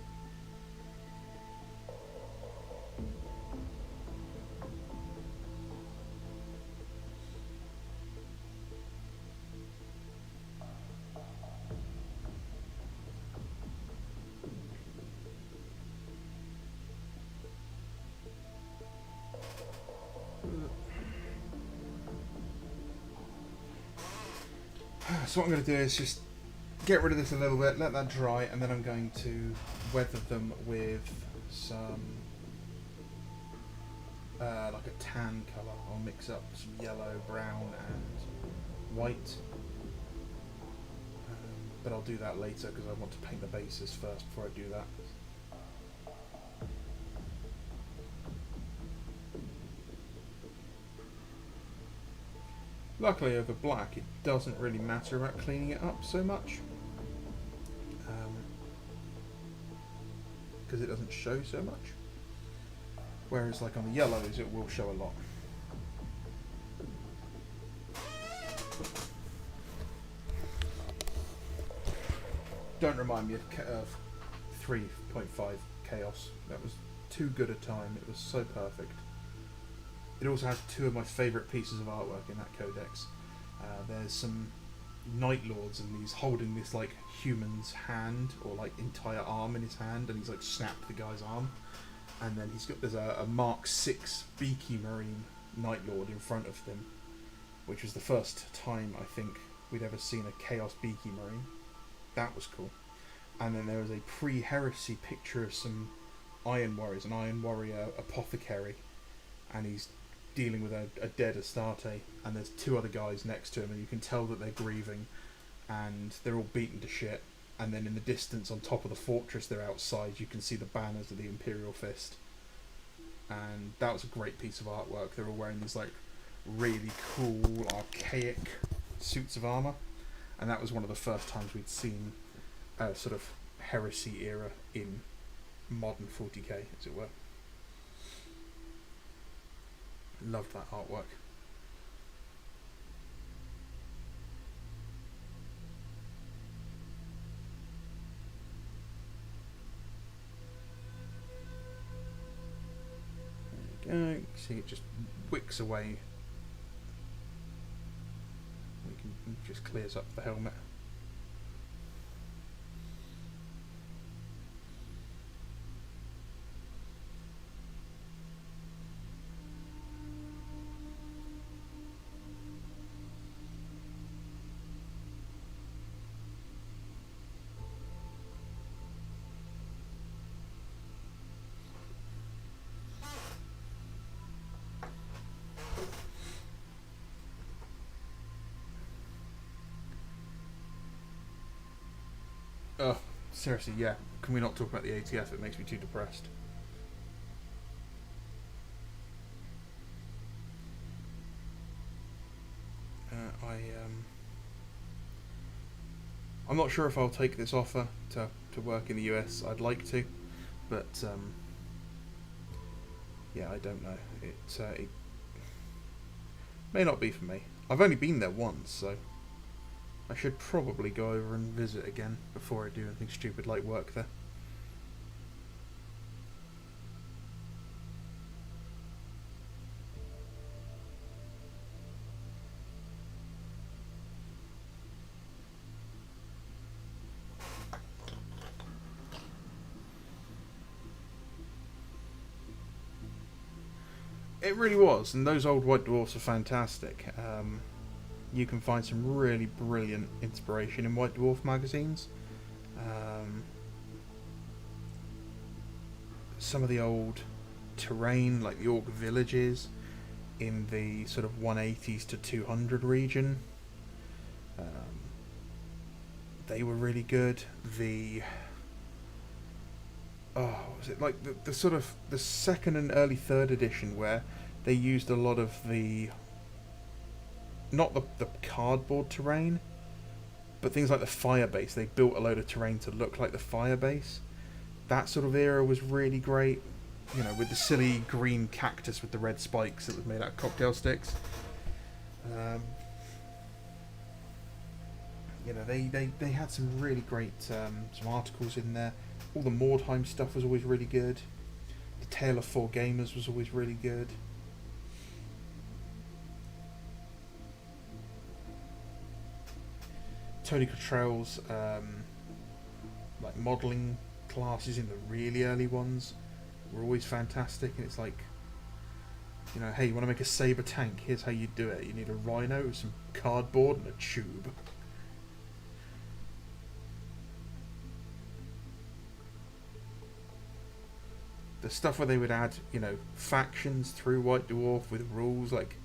So what I'm going to do is just get rid of this a little bit, let that dry, and then I'm going to weather them with some like a tan colour. I'll mix up some yellow, brown and white, but I'll do that later because I want to paint the bases first before I do that. Luckily over black it doesn't really matter about cleaning it up so much, because it doesn't show so much, whereas like on the yellows it will show a lot. Don't remind me of 3.5 Chaos, that was too good a time, it was so perfect. It also has two of my favourite pieces of artwork in that codex. There's some Night Lords and he's holding this like human's hand or like entire arm in his hand, and he's like snapped the guy's arm, and then there's a Mark 6 Beaky Marine Night Lord in front of them, which was the first time I think we'd ever seen a Chaos Beaky Marine. That was cool. And then there was a pre-heresy picture of some Iron Warriors, an Iron Warrior apothecary, and he's dealing with a dead Astarte, and there's two other guys next to him, and you can tell that they're grieving, and they're all beaten to shit. And then in the distance, on top of the fortress, they're outside. You can see the banners of the Imperial Fist, and that was a great piece of artwork. They're all wearing these like really cool, archaic suits of armor, and that was one of the first times we'd seen a sort of heresy era in modern 40k, as it were. Loved that artwork. There we go. See, it just wicks away. We can and just clears up the helmet. Oh, seriously, yeah. Can we not talk about the ATF? It makes me too depressed. I'm not sure if I'll take this offer to work in the US. I'd like to, but yeah, I don't know. It may not be for me. I've only been there once, so I should probably go over and visit again before I do anything stupid like work there. It really was, and those old white dwarfs are fantastic. You can find some really brilliant inspiration in White Dwarf magazines. Some of the old terrain, like the orc villages in the sort of 180s to 200 region, they were really good. Was it like the sort of the second and early third edition where they used a lot of not the cardboard terrain, but things like the fire base. They built a load of terrain to look like the fire base. That sort of era was really great. You know, with the silly green cactus with the red spikes that was made out of cocktail sticks. You know, they had some really great some articles in there. All the Mordheim stuff was always really good. The Tale of Four Gamers was always really good. Tony Cottrell's like modelling classes in the really early ones were always fantastic, and it's like, you know, hey, you want to make a saber tank? Here's how you do it. You need a rhino, some cardboard, and a tube. The stuff where they would add, you know, factions through White Dwarf with rules, like,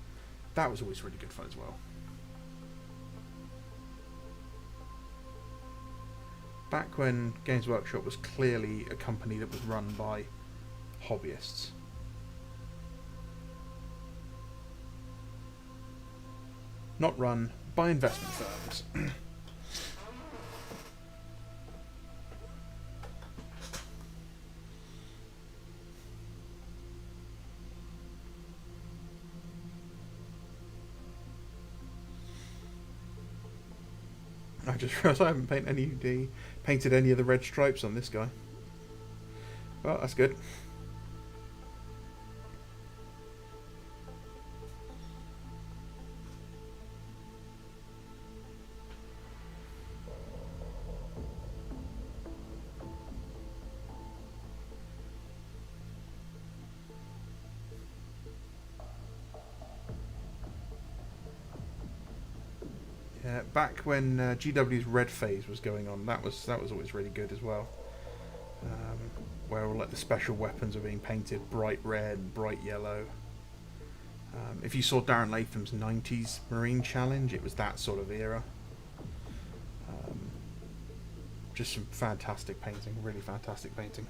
that was always really good fun as well. Back when Games Workshop was clearly a company that was run by hobbyists. Not run by investment firms. I just realised I haven't painted any of the red stripes on this guy. Well, that's good. Back when GW's Red Phase was going on, that was always really good as well. Where all like the special weapons are being painted bright red and bright yellow. If you saw Darren Latham's 90s Marine Challenge, it was that sort of era. Just some fantastic painting, really fantastic painting.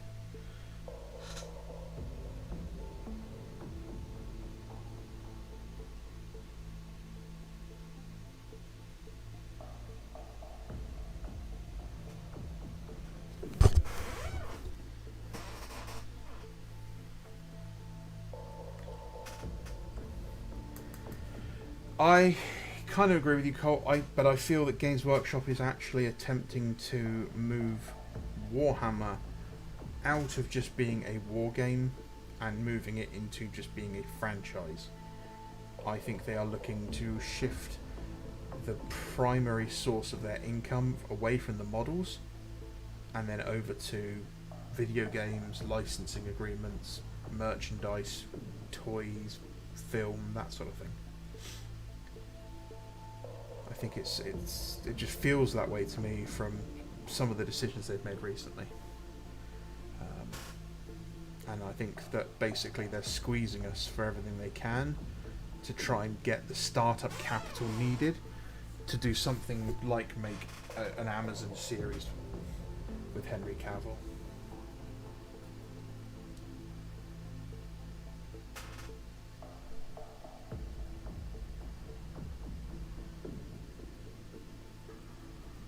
I kind of agree with you, Cole, but I feel that Games Workshop is actually attempting to move Warhammer out of just being a war game and moving it into just being a franchise. I think they are looking to shift the primary source of their income away from the models and then over to video games, licensing agreements, merchandise, toys, film, that sort of thing. I think it just feels that way to me from some of the decisions they've made recently. And I think that basically they're squeezing us for everything they can to try and get the startup capital needed to do something like make an Amazon series with Henry Cavill.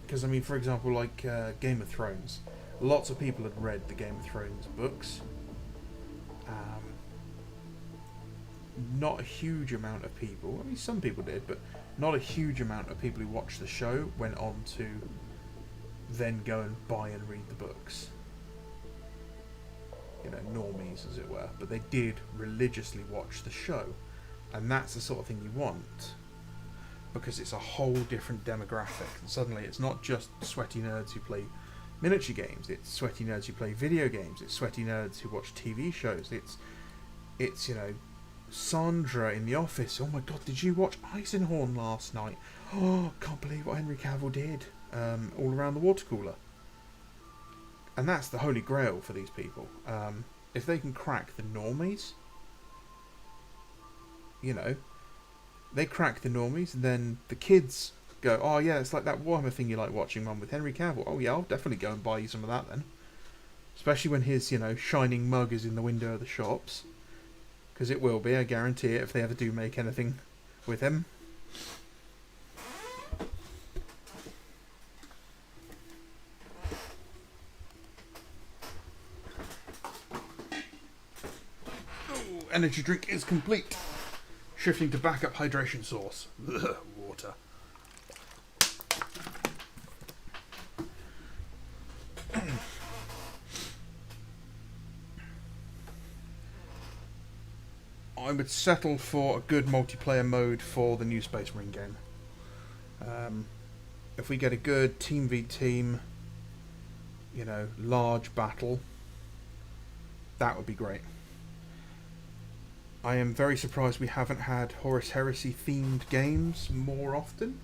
Because, I mean, for example, like Game of Thrones, lots of people had read the Game of Thrones books. Not a huge amount of people, I mean some people did, but not a huge amount of people who watched the show went on to then go and buy and read the books. You know, normies as it were, but they did religiously watch the show, and that's the sort of thing you want, because it's a whole different demographic, and suddenly it's not just sweaty nerds who play miniature games, it's sweaty nerds who play video games, it's sweaty nerds who watch TV shows, it's you know, Sandra in The Office. Oh my god, did you watch Eisenhorn last night? Oh, can't believe what Henry Cavill did. All around the water cooler. And that's the holy grail for these people. If they can crack the normies, you know, they crack the normies, then the kids go, oh yeah, it's like that Warhammer thing you like watching, Mum, with Henry Cavill. Oh yeah, I'll definitely go and buy you some of that then. Especially when his, you know, shining mug is in the window of the shops. Because it will be, I guarantee it, if they ever do make anything with him. Oh, energy drink is complete. Shifting to backup hydration source. Water. I would settle for a good multiplayer mode for the new Space Marine game. If we get a good team v team, you know, large battle, that would be great. I am very surprised we haven't had Horus Heresy themed games more often.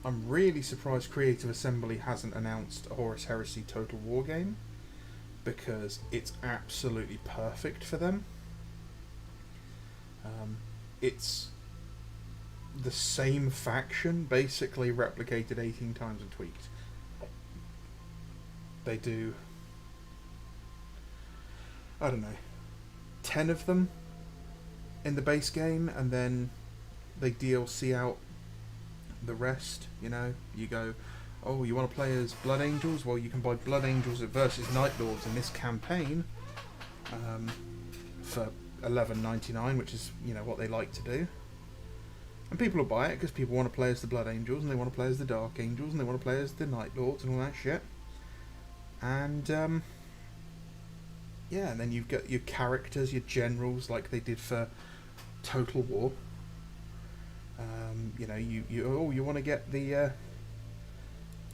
I'm really surprised Creative Assembly hasn't announced a Horus Heresy Total War game, because it's absolutely perfect for them. It's the same faction, basically replicated 18 times and tweaked. They do, I don't know, 10 of them in the base game, and then they DLC out the rest. You know, you go, oh, you want to play as Blood Angels? Well, you can buy Blood Angels versus Night Lords in this campaign for $11.99, which is, you know, what they like to do. And people will buy it because people want to play as the Blood Angels, and they want to play as the Dark Angels, and they want to play as the Night Lords and all that shit. And yeah, and then you've got your characters, your generals, like they did for Total War. You know, you want to get the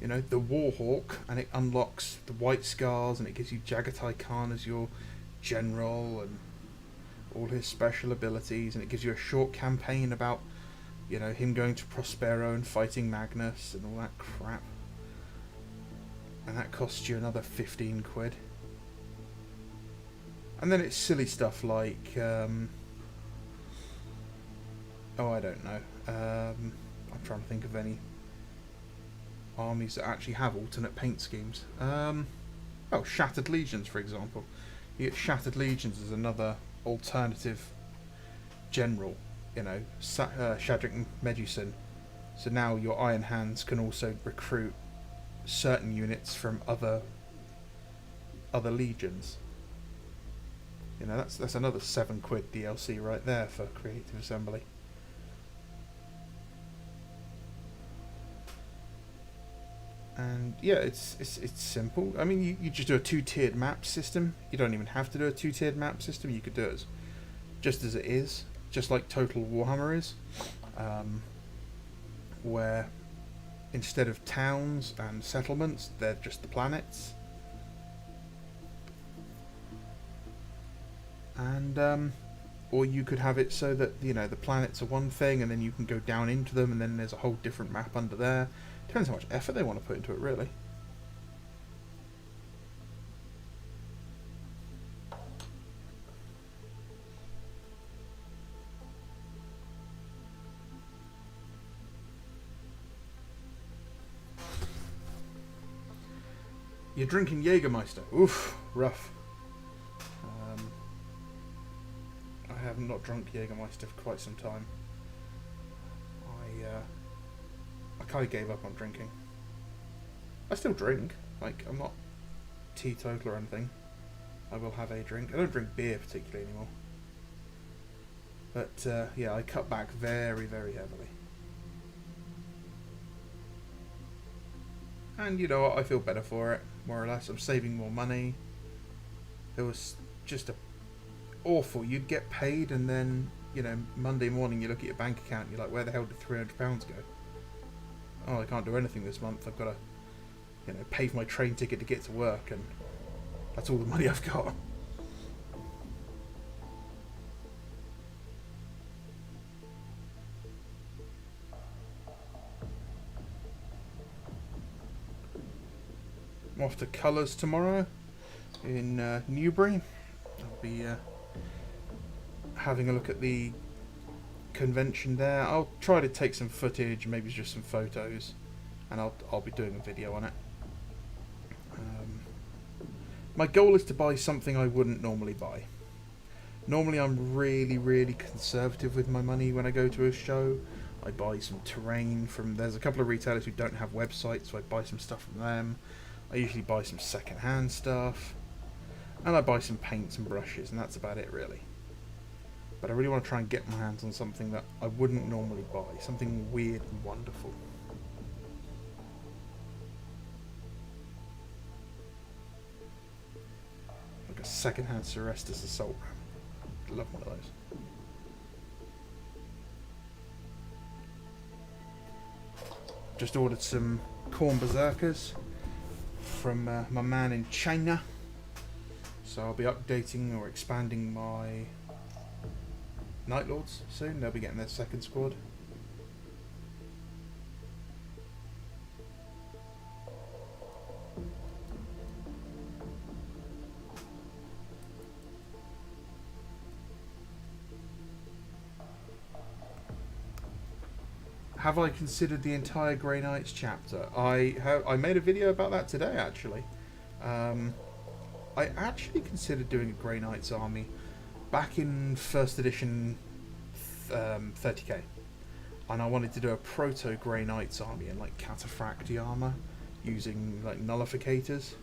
you know, the Warhawk, and it unlocks the White Scars, and it gives you Jagatai Khan as your general and all his special abilities, and it gives you a short campaign about, you know, him going to Prospero and fighting Magnus and all that crap. And that costs you another 15 quid. And then it's silly stuff like oh, I don't know, I'm trying to think of any armies that actually have alternate paint schemes. Oh, Shattered Legions, for example. You get Shattered Legions as another alternative general, you know, Shadric Medusan. So now your Iron Hands can also recruit certain units from other legions. You know, that's another 7 quid DLC right there for Creative Assembly. And yeah, it's simple. I mean, you just do a 2-tiered map system. You don't even have to do a 2-tiered map system. You could do it just as it is, just like Total Warhammer is. where instead of towns and settlements, they're just the planets. And or you could have it so that, you know, the planets are one thing and then you can go down into them and then there's a whole different map under there. Depends how much effort they want to put into it, really. You're drinking Jägermeister. Oof, rough. I have not drunk Jägermeister for quite some time. I kind of gave up on drinking. I still drink. Like, I'm not teetotal or anything. I will have a drink. I don't drink beer particularly anymore. But yeah, I cut back very, very heavily. And you know what? I feel better for it, more or less. I'm saving more money. It was just awful. You'd get paid and then, you know, Monday morning you look at your bank account and you're like, where the hell did £300 go? Oh, I can't do anything this month. I've got to, you know, pay for my train ticket to get to work, and that's all the money I've got. I'm off to Colours tomorrow in Newbury. I'll be having a look at the convention there. I'll try to take some footage, maybe just some photos, and I'll be doing a video on it. My goal is to buy something I wouldn't normally buy. Normally I'm really, really conservative with my money when I go to a show. I buy some terrain from... There's a couple of retailers who don't have websites, so I buy some stuff from them. I usually buy some second-hand stuff. And I buy some paints and brushes, and that's about it, really. But I really want to try and get my hands on something that I wouldn't normally buy. Something weird and wonderful. Like a second-hand Cerestus assault ram. I love one of those. Just ordered some corn berserkers from my man in China. So I'll be updating or expanding my Night Lords soon. They'll be getting their second squad. Have I considered the entire Grey Knights chapter? I made a video about that today, actually. I actually considered doing a Grey Knights army back in first edition 30k, and I wanted to do a proto Grey Knights army in like cataphracti armor using like nullificators.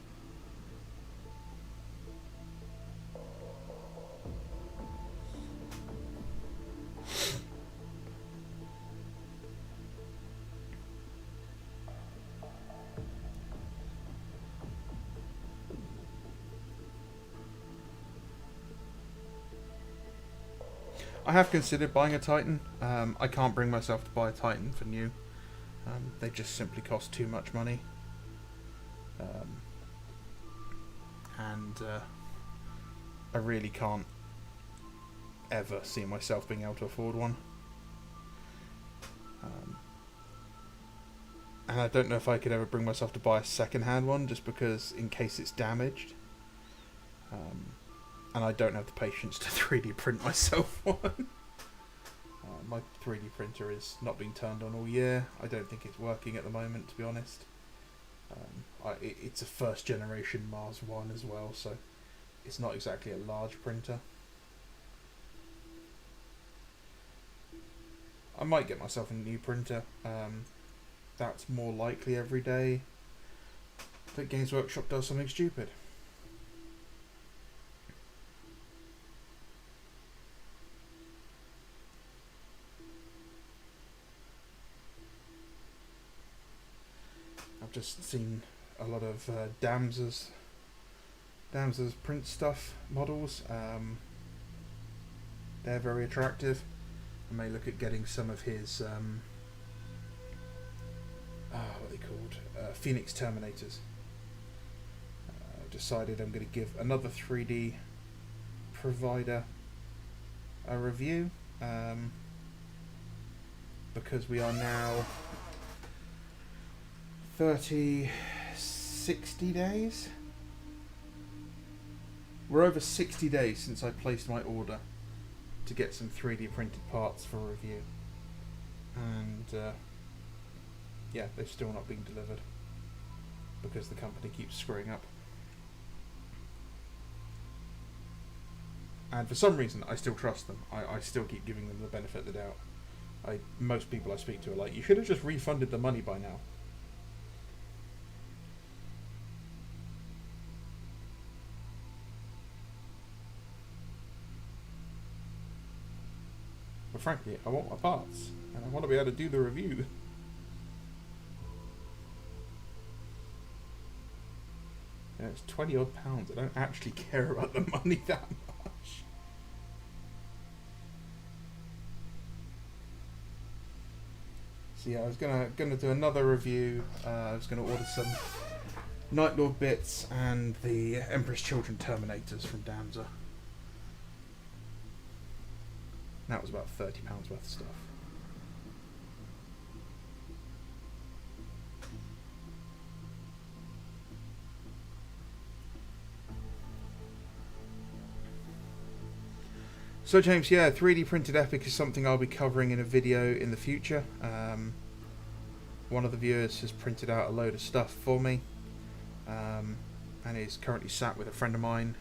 I have considered buying a Titan. I can't bring myself to buy a Titan for new. They just simply cost too much money. And I really can't ever see myself being able to afford one. And I don't know if I could ever bring myself to buy a second-hand one, just because in case it's damaged. And I don't have the patience to 3D print myself one. My 3D printer is not being turned on all year. I don't think it's working at the moment, to be honest. It's a first generation Mars 1 as well, so it's not exactly a large printer. I might get myself a new printer. That's more likely every day that Games Workshop does something stupid. I've just seen a lot of Dams's print stuff models. They're very attractive. I may look at getting some of his what are they called? Phoenix Terminators. I've decided I'm going to give another 3D provider a review, because we are now 60 days? We're over 60 days since I placed my order to get some 3D printed parts for review. And yeah, they've still not been delivered because the company keeps screwing up. And for some reason, I still trust them. I still keep giving them the benefit of the doubt. Most people I speak to are like, you should have just refunded the money by now. But frankly, I want my parts, and I want to be able to do the review. Yeah, it's £20 odd. I don't actually care about the money that much. So yeah, I was gonna do another review. I was gonna order some Night Lord bits and the Emperor's Children Terminators from Damsa. That was about £30 worth of stuff. So James, yeah, 3D printed Epic is something I'll be covering in a video in the future. One of the viewers has printed out a load of stuff for me, and is currently sat with a friend of mine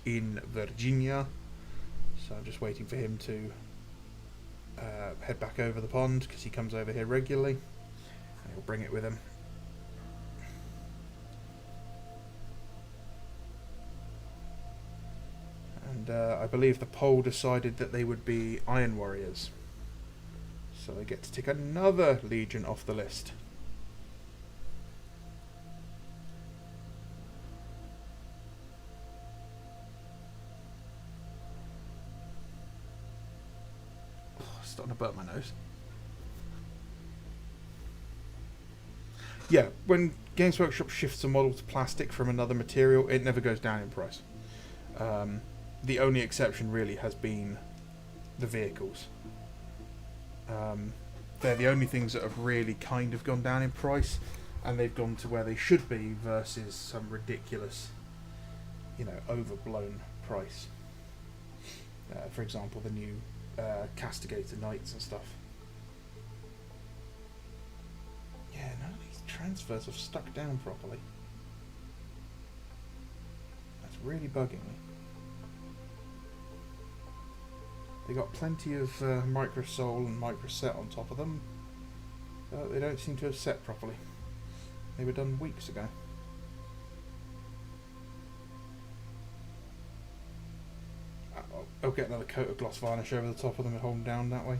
in Virginia. So I'm just waiting for him to head back over the pond, because he comes over here regularly, and he'll bring it with him. And I believe the poll decided that they would be Iron Warriors, so they get to tick another Legion off the list. Starting to burn my nose. Yeah, when Games Workshop shifts a model to plastic from another material, it never goes down in price. The only exception really has been the vehicles. They're the only things that have really kind of gone down in price, and they've gone to where they should be versus some ridiculous, overblown price. For example, the new Castigator Knights and stuff. Yeah, none of these transfers have stuck down properly. That's really bugging me. They got plenty of microsol and microset on top of them, but they don't seem to have set properly. They were done weeks ago. I'll get another coat of gloss varnish over the top of them and hold them down that way.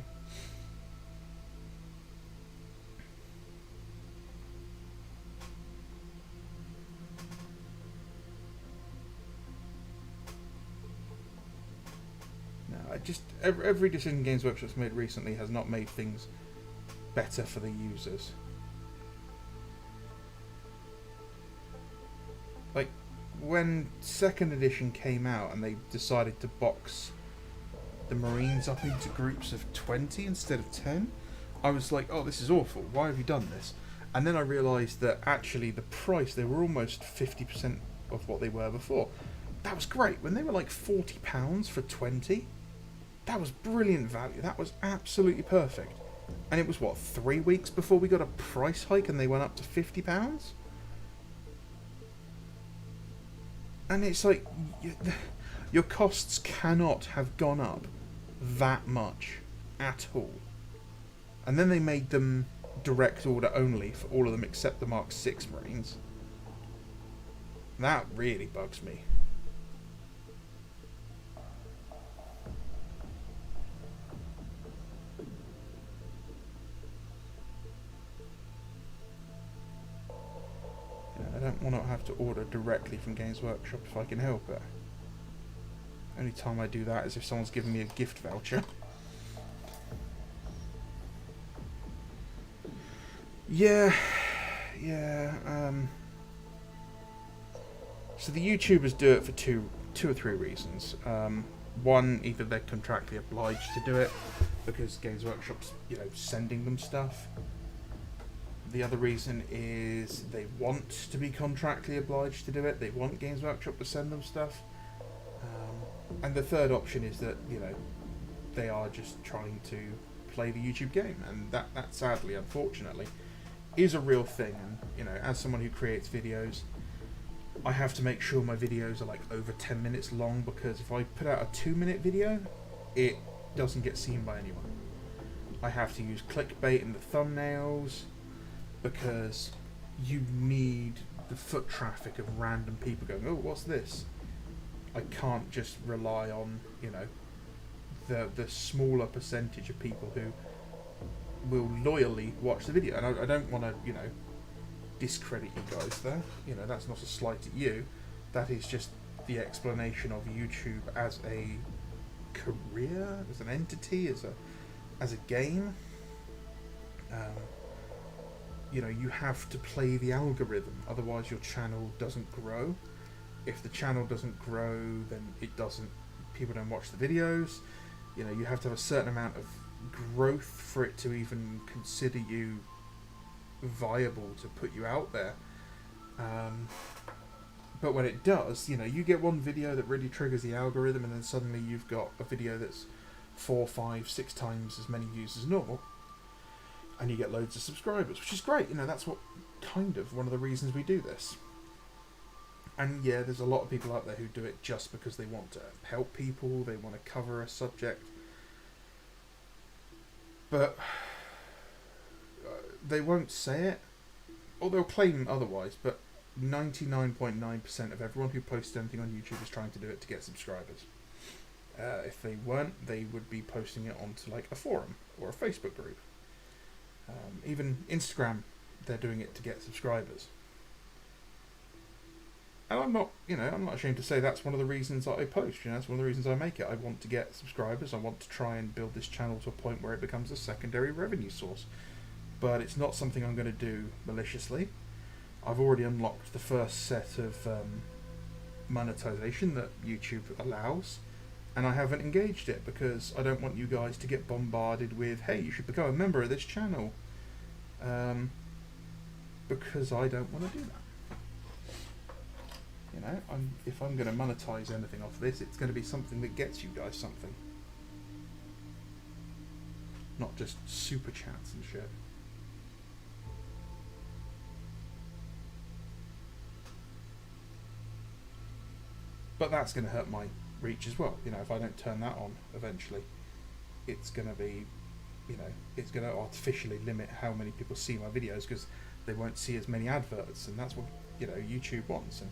No, every decision Games Workshop's made recently has not made things better for the users. Like, when 2nd edition came out and they decided to box the Marines up into groups of 20 instead of 10, I was like, oh, this is awful, why have you done this? And then I realised that actually the price, they were almost 50% of what they were before. That was great. When they were like £40 for 20, that was brilliant value. That was absolutely perfect. And it was, what, 3 weeks before we got a price hike and they went up to £50? And it's like, your costs cannot have gone up that much at all. And then they made them direct order only for all of them except the Mark 6 Marines. That really bugs me. I don't want to have to order directly from Games Workshop if I can help it. Only time I do that is if someone's giving me a gift voucher. Yeah, yeah, so the YouTubers do it for two or three reasons. One, either they're contractually obliged to do it because Games Workshop's, sending them stuff. The other reason is they want to be contractually obliged to do it. They want Games Workshop to send them stuff. And the third option is that, they are just trying to play the YouTube game. And that sadly, unfortunately, is a real thing. And, as someone who creates videos, I have to make sure my videos are like over 10 minutes long, because if I put out a 2-minute video, it doesn't get seen by anyone. I have to use clickbait in the thumbnails, because you need the foot traffic of random people going, oh, what's this? I can't just rely on, the smaller percentage of people who will loyally watch the video. And I don't want to, discredit you guys there. That's not a slight at you. That is just the explanation of YouTube as a career, as an entity, as a game. You have to play the algorithm, otherwise your channel doesn't grow. If the channel doesn't grow, then people don't watch the videos. You have to have a certain amount of growth for it to even consider you viable to put you out there. But when it does, you get one video that really triggers the algorithm, and then suddenly you've got a video that's 4, 5, 6 times as many views as normal, and you get loads of subscribers, which is great. That's what kind of one of the reasons we do this. And yeah, there's a lot of people out there who do it just because they want to help people, they want to cover a subject, but they won't say it, or they'll claim otherwise, but 99.9% of everyone who posts anything on YouTube is trying to do it to get subscribers. If they weren't, they would be posting it onto like a forum or a Facebook group. Even Instagram, they're doing it to get subscribers. And I'm not ashamed to say that's one of the reasons that I post. That's one of the reasons I make it. I want to get subscribers. I want to try and build this channel to a point where it becomes a secondary revenue source. But it's not something I'm going to do maliciously. I've already unlocked the first set of monetization that YouTube allows, and I haven't engaged it because I don't want you guys to get bombarded with, hey, you should become a member of this channel, because I don't want to do that. If I'm going to monetize anything off this, it's going to be something that gets you guys something, not just super chats and shit. But that's going to hurt my reach as well. If I don't turn that on eventually, it's going to be, it's going to artificially limit how many people see my videos, because they won't see as many adverts, and that's what YouTube wants. And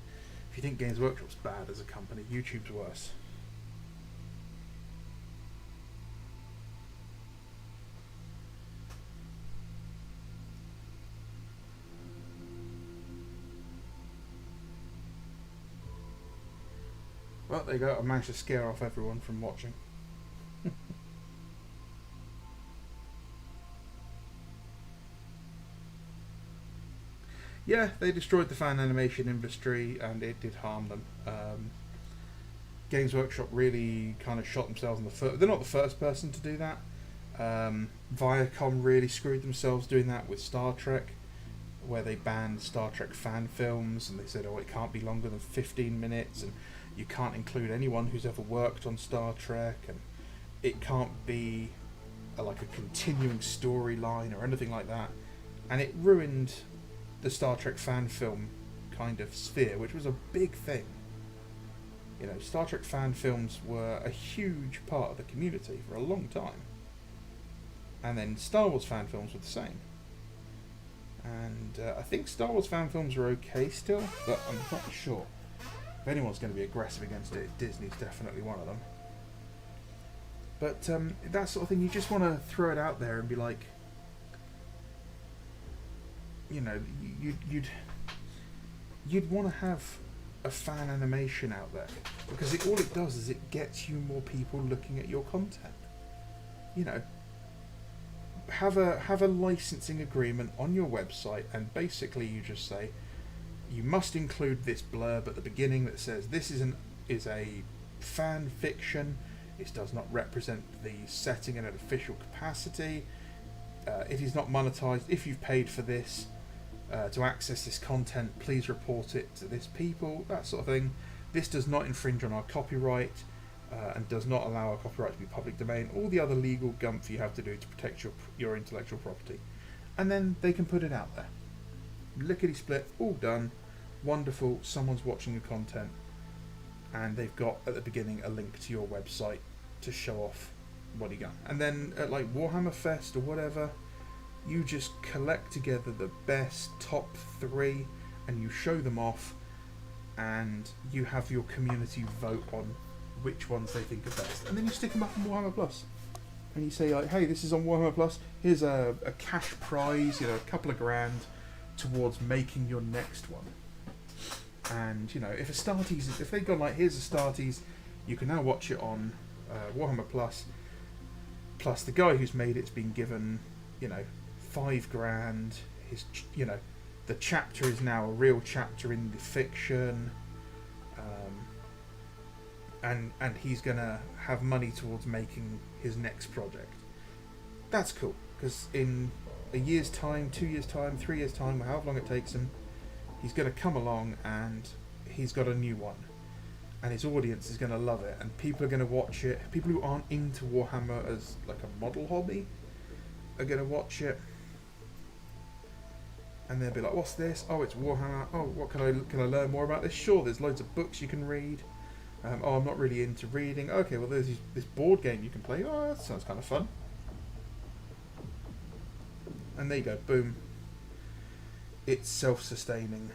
if you think Games Workshop's bad as a company, YouTube's worse. Well, there you go. I managed to scare off everyone from watching. Yeah, they destroyed the fan animation industry, and it did harm them. Games Workshop really kind of shot themselves in the foot. They're not the first person to do that. Viacom really screwed themselves doing that with Star Trek, where they banned Star Trek fan films, and they said, oh, it can't be longer than 15 minutes, and you can't include anyone who's ever worked on Star Trek, and it can't be like a continuing storyline or anything like that. And it ruined the Star Trek fan film kind of sphere, which was a big thing. Star Trek fan films were a huge part of the community for a long time. And then Star Wars fan films were the same. And I think Star Wars fan films are okay still, but I'm not sure. If anyone's going to be aggressive against it, Disney's definitely one of them. But that sort of thing, you just want to throw it out there and be like, you'd want to have a fan animation out there, because all it does is it gets you more people looking at your content. have a licensing agreement on your website, and basically you just say you must include this blurb at the beginning that says this is a fan fiction. It does not represent the setting in an official capacity. It is not monetized. If you've paid for this to access this content, please report it to this people, that sort of thing. This does not infringe on our copyright and does not allow our copyright to be public domain. All the other legal gumph you have to do to protect your intellectual property. And then they can put it out there. Lickety split, all done. Wonderful, someone's watching the content, and they've got at the beginning a link to your website to show off what you got. And then at like Warhammer Fest or whatever, you just collect together the best top 3 and you show them off, and you have your community vote on which ones they think are best, and then you stick them up on Warhammer Plus, and you say like, hey, this is on Warhammer Plus, here's a cash prize, a couple of grand towards making your next one. And if they've gone like, here's a Astartes, you can now watch it on Warhammer Plus. Plus the guy who's made it's been given, 5 grand. His, the chapter is now a real chapter in the fiction, and he's gonna have money towards making his next project. That's cool, because in a year's time, 2 years' time, 3 years' time, however long it takes him, he's going to come along and he's got a new one, and his audience is going to love it, and people are going to watch it. People who aren't into Warhammer as like a model hobby are going to watch it, and they'll be like, what's this? Oh, it's Warhammer. Oh, what can I learn more about this? Sure, there's loads of books you can read. Oh, I'm not really into reading. Okay, well there's this board game you can play. Oh, that sounds kind of fun. And there you go, boom. It's self-sustaining.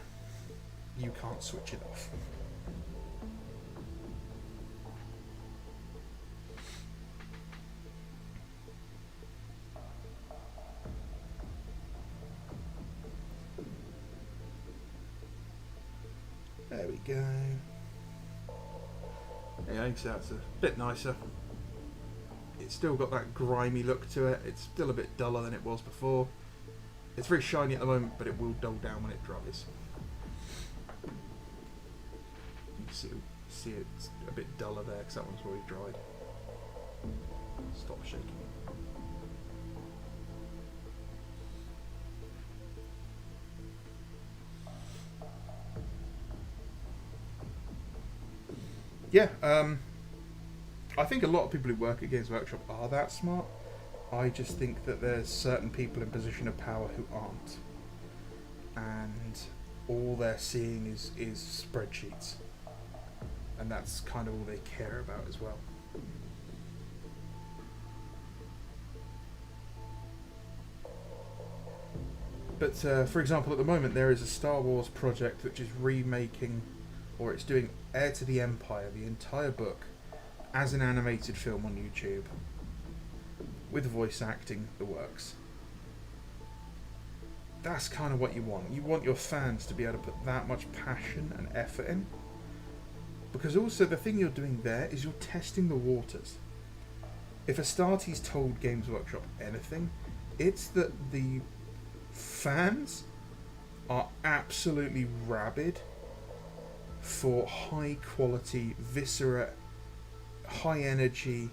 You can't switch it off. There we go. Yeah, I think that's a bit nicer. It's still got that grimy look to it. It's still a bit duller than it was before. It's very shiny at the moment, but it will dull down when it dries. You can see it's a bit duller there because that one's already dried. Stop shaking. Yeah, I think a lot of people who work at Games Workshop are that smart. I just think that there's certain people in position of power who aren't, and all they're seeing is spreadsheets, and that's kind of all they care about as well. But for example, at the moment there is a Star Wars project which is remaking, or it's doing Heir to the Empire, the entire book, as an animated film on YouTube, with voice acting, the works. That's kind of what you want. You want your fans to be able to put that much passion and effort in, because also the thing you're doing there is you're testing the waters. If Astartes told Games Workshop anything, it's that the fans are absolutely rabid for high quality, viscera, high energy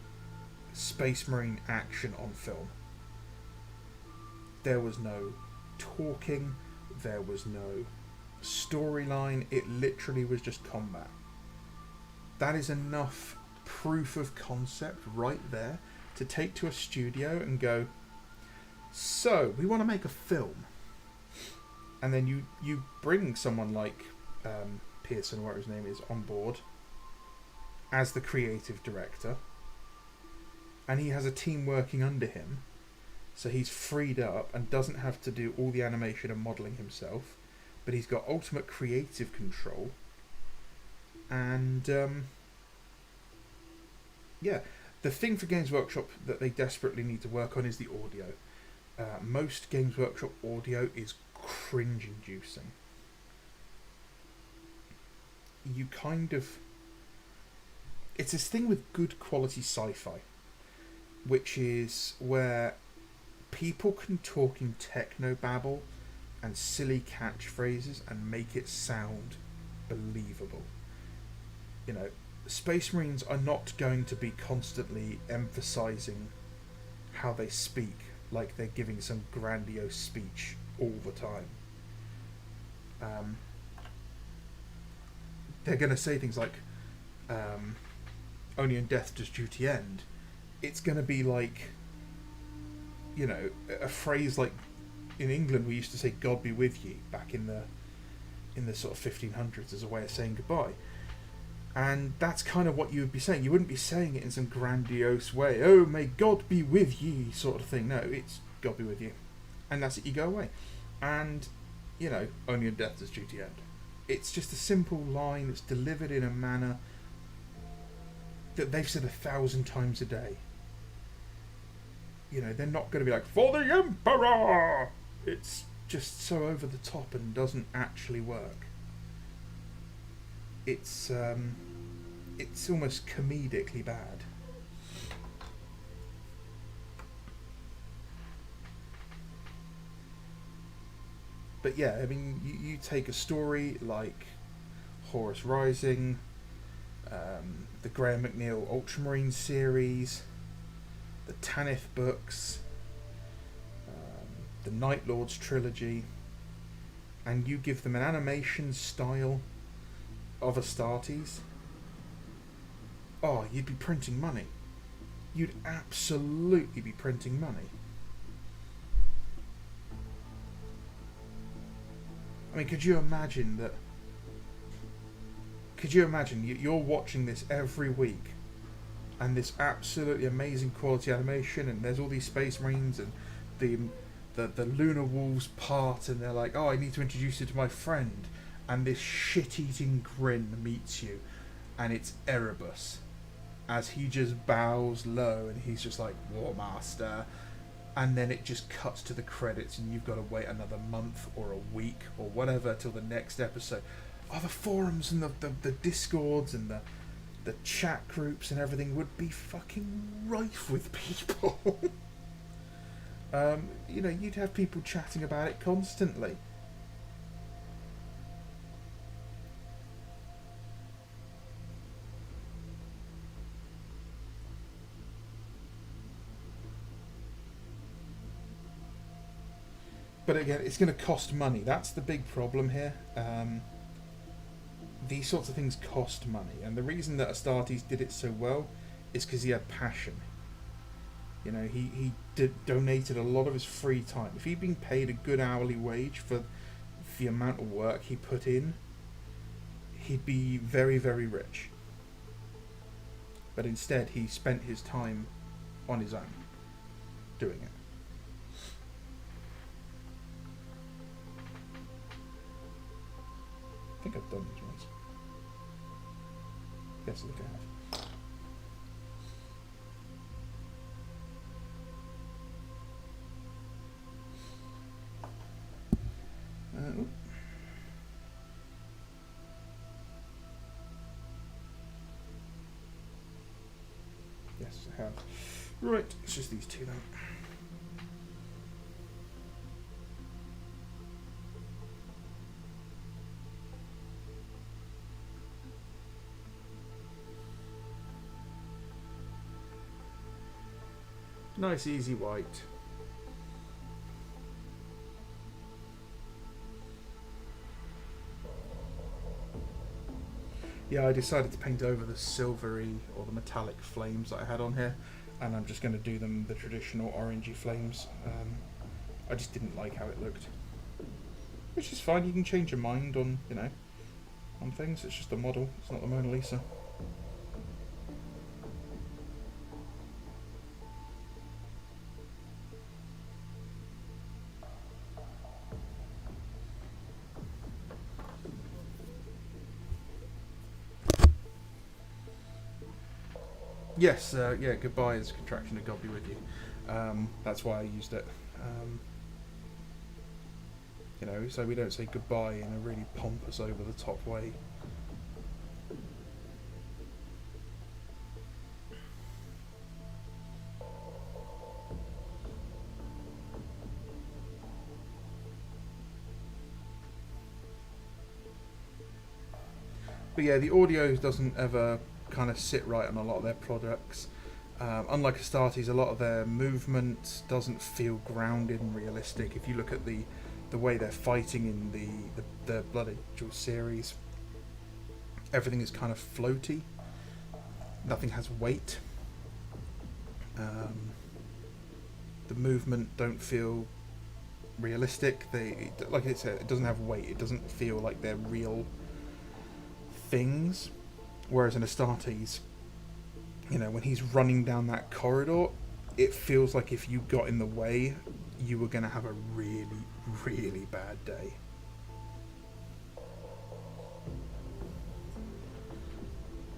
Space Marine action on film. There was no talking, there was no storyline, it literally was just combat. That is enough proof of concept right there to take to a studio and go, so we want to make a film, and then you bring someone like Pearson, whatever his name is, on board as the creative director, and he has a team working under him, so he's freed up and doesn't have to do all the animation and modelling himself, but he's got ultimate creative control. And yeah, the thing for Games Workshop that they desperately need to work on is the audio. Most Games Workshop audio is cringe-inducing. You kind of... It's this thing with good quality sci-fi, which is where people can talk in technobabble and silly catchphrases and make it sound believable. You know, Space Marines are not going to be constantly emphasizing how they speak like they're giving some grandiose speech all the time. They're going to say things like, only in death does duty end. It's going to be like, you know, a phrase like in England we used to say "God be with you" back in the sort of 1500s as a way of saying goodbye. And that's kind of what you would be saying. You wouldn't be saying it in some grandiose way. Oh, may God be with ye, sort of thing. No, it's God be with you. And that's it, you go away. And, you know, only in death does duty end. It's just a simple line that's delivered in a manner that they've said 1,000 times a day. You know, they're not going to be like, "For the Emperor!" It's just so over the top and doesn't actually work. It's almost comedically bad. But yeah, I mean, you take a story like Horus Rising, the Graham McNeill Ultramarine series, the Tanith books, the Night Lords trilogy, and you give them an animation style of Astartes, oh, you'd be printing money. You'd absolutely be printing money. I mean, could you imagine that? Could you imagine you're watching this every week, and this absolutely amazing quality animation, and there's all these Space Marines, and the Lunar Wolves part, and they're like, "Oh, I need to introduce you to my friend," and this shit-eating grin meets you, and it's Erebus, as he just bows low, and he's just like, "War Master," and then it just cuts to the credits, and you've got to wait another month or a week or whatever till the next episode. Oh, the forums and the discords and the chat groups and everything would be fucking rife with people. You know, you'd have people chatting about it constantly. But again, it's going to cost money. That's the big problem here. These sorts of things cost money, and the reason that Astartes did it so well is because he had passion. You know, he donated a lot of his free time. If he'd been paid a good hourly wage for the amount of work he put in, he'd be very, very rich. But instead, he spent his time on his own doing it. I think I've done these ones. Yes, I think I have. Yes, I have. Right, it's just these two then. Nice easy white. Yeah, I decided to paint over the silvery or the metallic flames that I had on here, and I'm just going to do them the traditional orangey flames. I just didn't like how it looked, which is fine. You can change your mind on, you know, on things. It's just a model. It's not the Mona Lisa. Yes, yeah, goodbye is a contraction of God be with you. That's why I used it. You know, so we don't say goodbye in a really pompous, over the top way. But yeah, the audio doesn't ever kind of sit right on a lot of their products. Unlike Astartes, a lot of their movement doesn't feel grounded and realistic. If you look at the way they're fighting in the Blood Angel series, everything is kind of floaty. Nothing has weight. The movement don't feel realistic. Like I said, it doesn't have weight. It doesn't feel like they're real things. Whereas in Astartes, you know, when he's running down that corridor, it feels like if you got in the way, you were going to have a really, really bad day.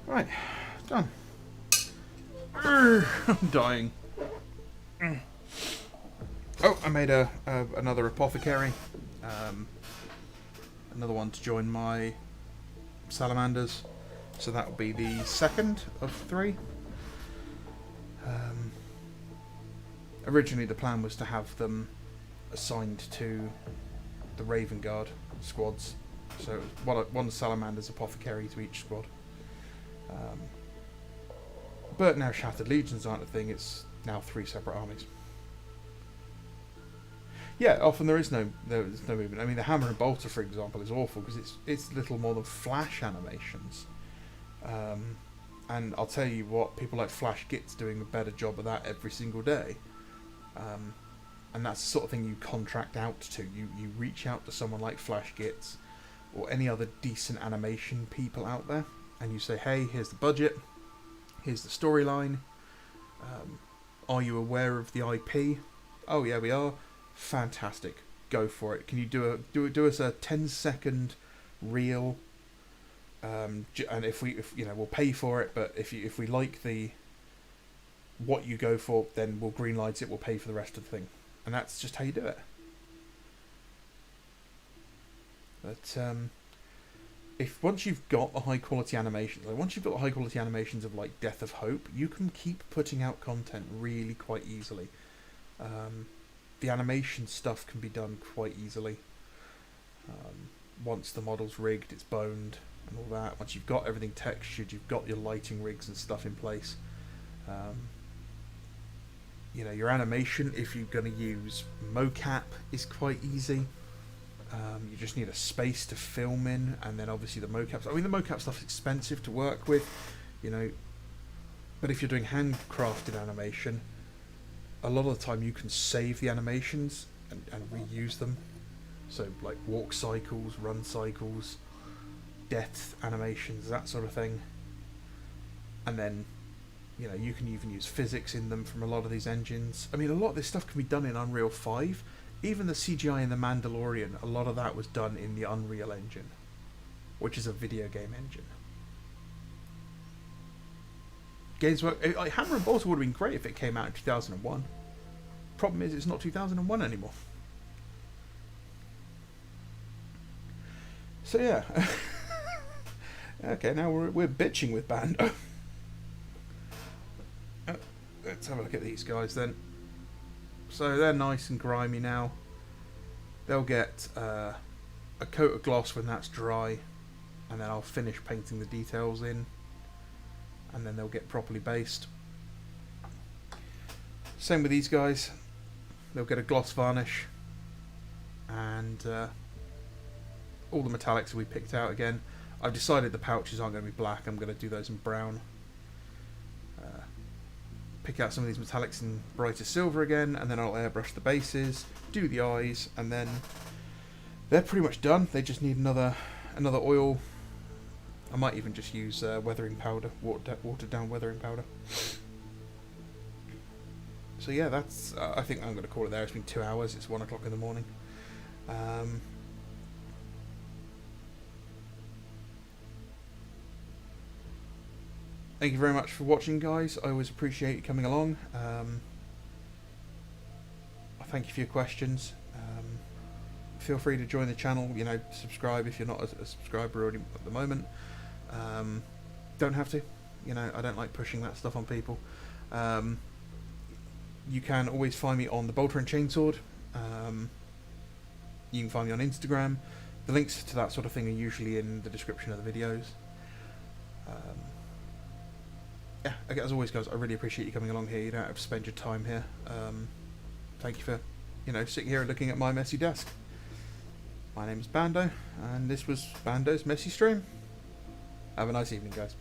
Right, done. I'm dying. Oh, I made another apothecary. Another one to join my salamanders. So that will be the second of 3. Originally the plan was to have them assigned to the Raven Guard squads. So it was one salamander's apothecary to each squad. But now Shattered Legions aren't a thing, it's now 3 separate armies. Yeah, often there's no movement. I mean, the Hammer and Bolter, for example, is awful because it's little more than flash animations. And I'll tell you what, people like Flash Git's doing a better job of that every single day. And that's the sort of thing you contract out to. You reach out to someone like Flash Gits or any other decent animation people out there, and you say, hey, here's the budget, here's the storyline. Are you aware of the IP? Oh yeah, we are. Fantastic. Go for it. Can you do us a 10-second reel? And if you know, we'll pay for it. But if we like what you go for, then we'll greenlight it. We'll pay for the rest of the thing, and that's just how you do it. But if once you've got the high quality animations, of like Death of Hope, you can keep putting out content really quite easily. The animation stuff can be done quite easily. Once the model's rigged, it's boned and all that. Once you've got everything textured, you've got your lighting rigs and stuff in place. You know, your animation, if you're going to use mocap, is quite easy. You just need a space to film in, and then obviously the mocap. I mean, the mocap stuff is expensive to work with, you know. But if you're doing handcrafted animation, a lot of the time you can save the animations and reuse them. So like walk cycles, run cycles, death animations, that sort of thing. And then, you know, you can even use physics in them from a lot of these engines. I mean, a lot of this stuff can be done in Unreal 5. Even the CGI in The Mandalorian, a lot of that was done in the Unreal Engine, which is a video game engine. Games work. Like Hammer and Bolter would have been great if it came out in 2001. Problem is, it's not 2001 anymore. So yeah. Okay, now we're bitching with Bando. Let's have a look at these guys then. So they're nice and grimy now. They'll get a coat of gloss when that's dry, and then I'll finish painting the details in, and then they'll get properly based. Same with these guys. They'll get a gloss varnish, and all the metallics will be picked out again. I've decided the pouches aren't going to be black. I'm going to do those in brown. Pick out some of these metallics in brighter silver again, and then I'll airbrush the bases, do the eyes, and then they're pretty much done. They just need another oil. I might even just use weathering powder, watered down weathering powder. So yeah, that's. I think I'm going to call it there. It's been 2 hours. It's 1 o'clock in the morning. Thank you very much for watching, guys. I always appreciate you coming along. I thank you for your questions. Feel free to join the channel. You know, subscribe if you're not a subscriber already at the moment. Don't have to. You know, I don't like pushing that stuff on people. You can always find me on the Bolter and Chainsword. You can find me on Instagram. The links to that sort of thing are usually in the description of the videos. Yeah, okay, as always, guys, I really appreciate you coming along here. You don't have to spend your time here. Thank you for, sitting here and looking at my messy desk. My name is Bando, and this was Bando's Messy Stream. Have a nice evening, guys.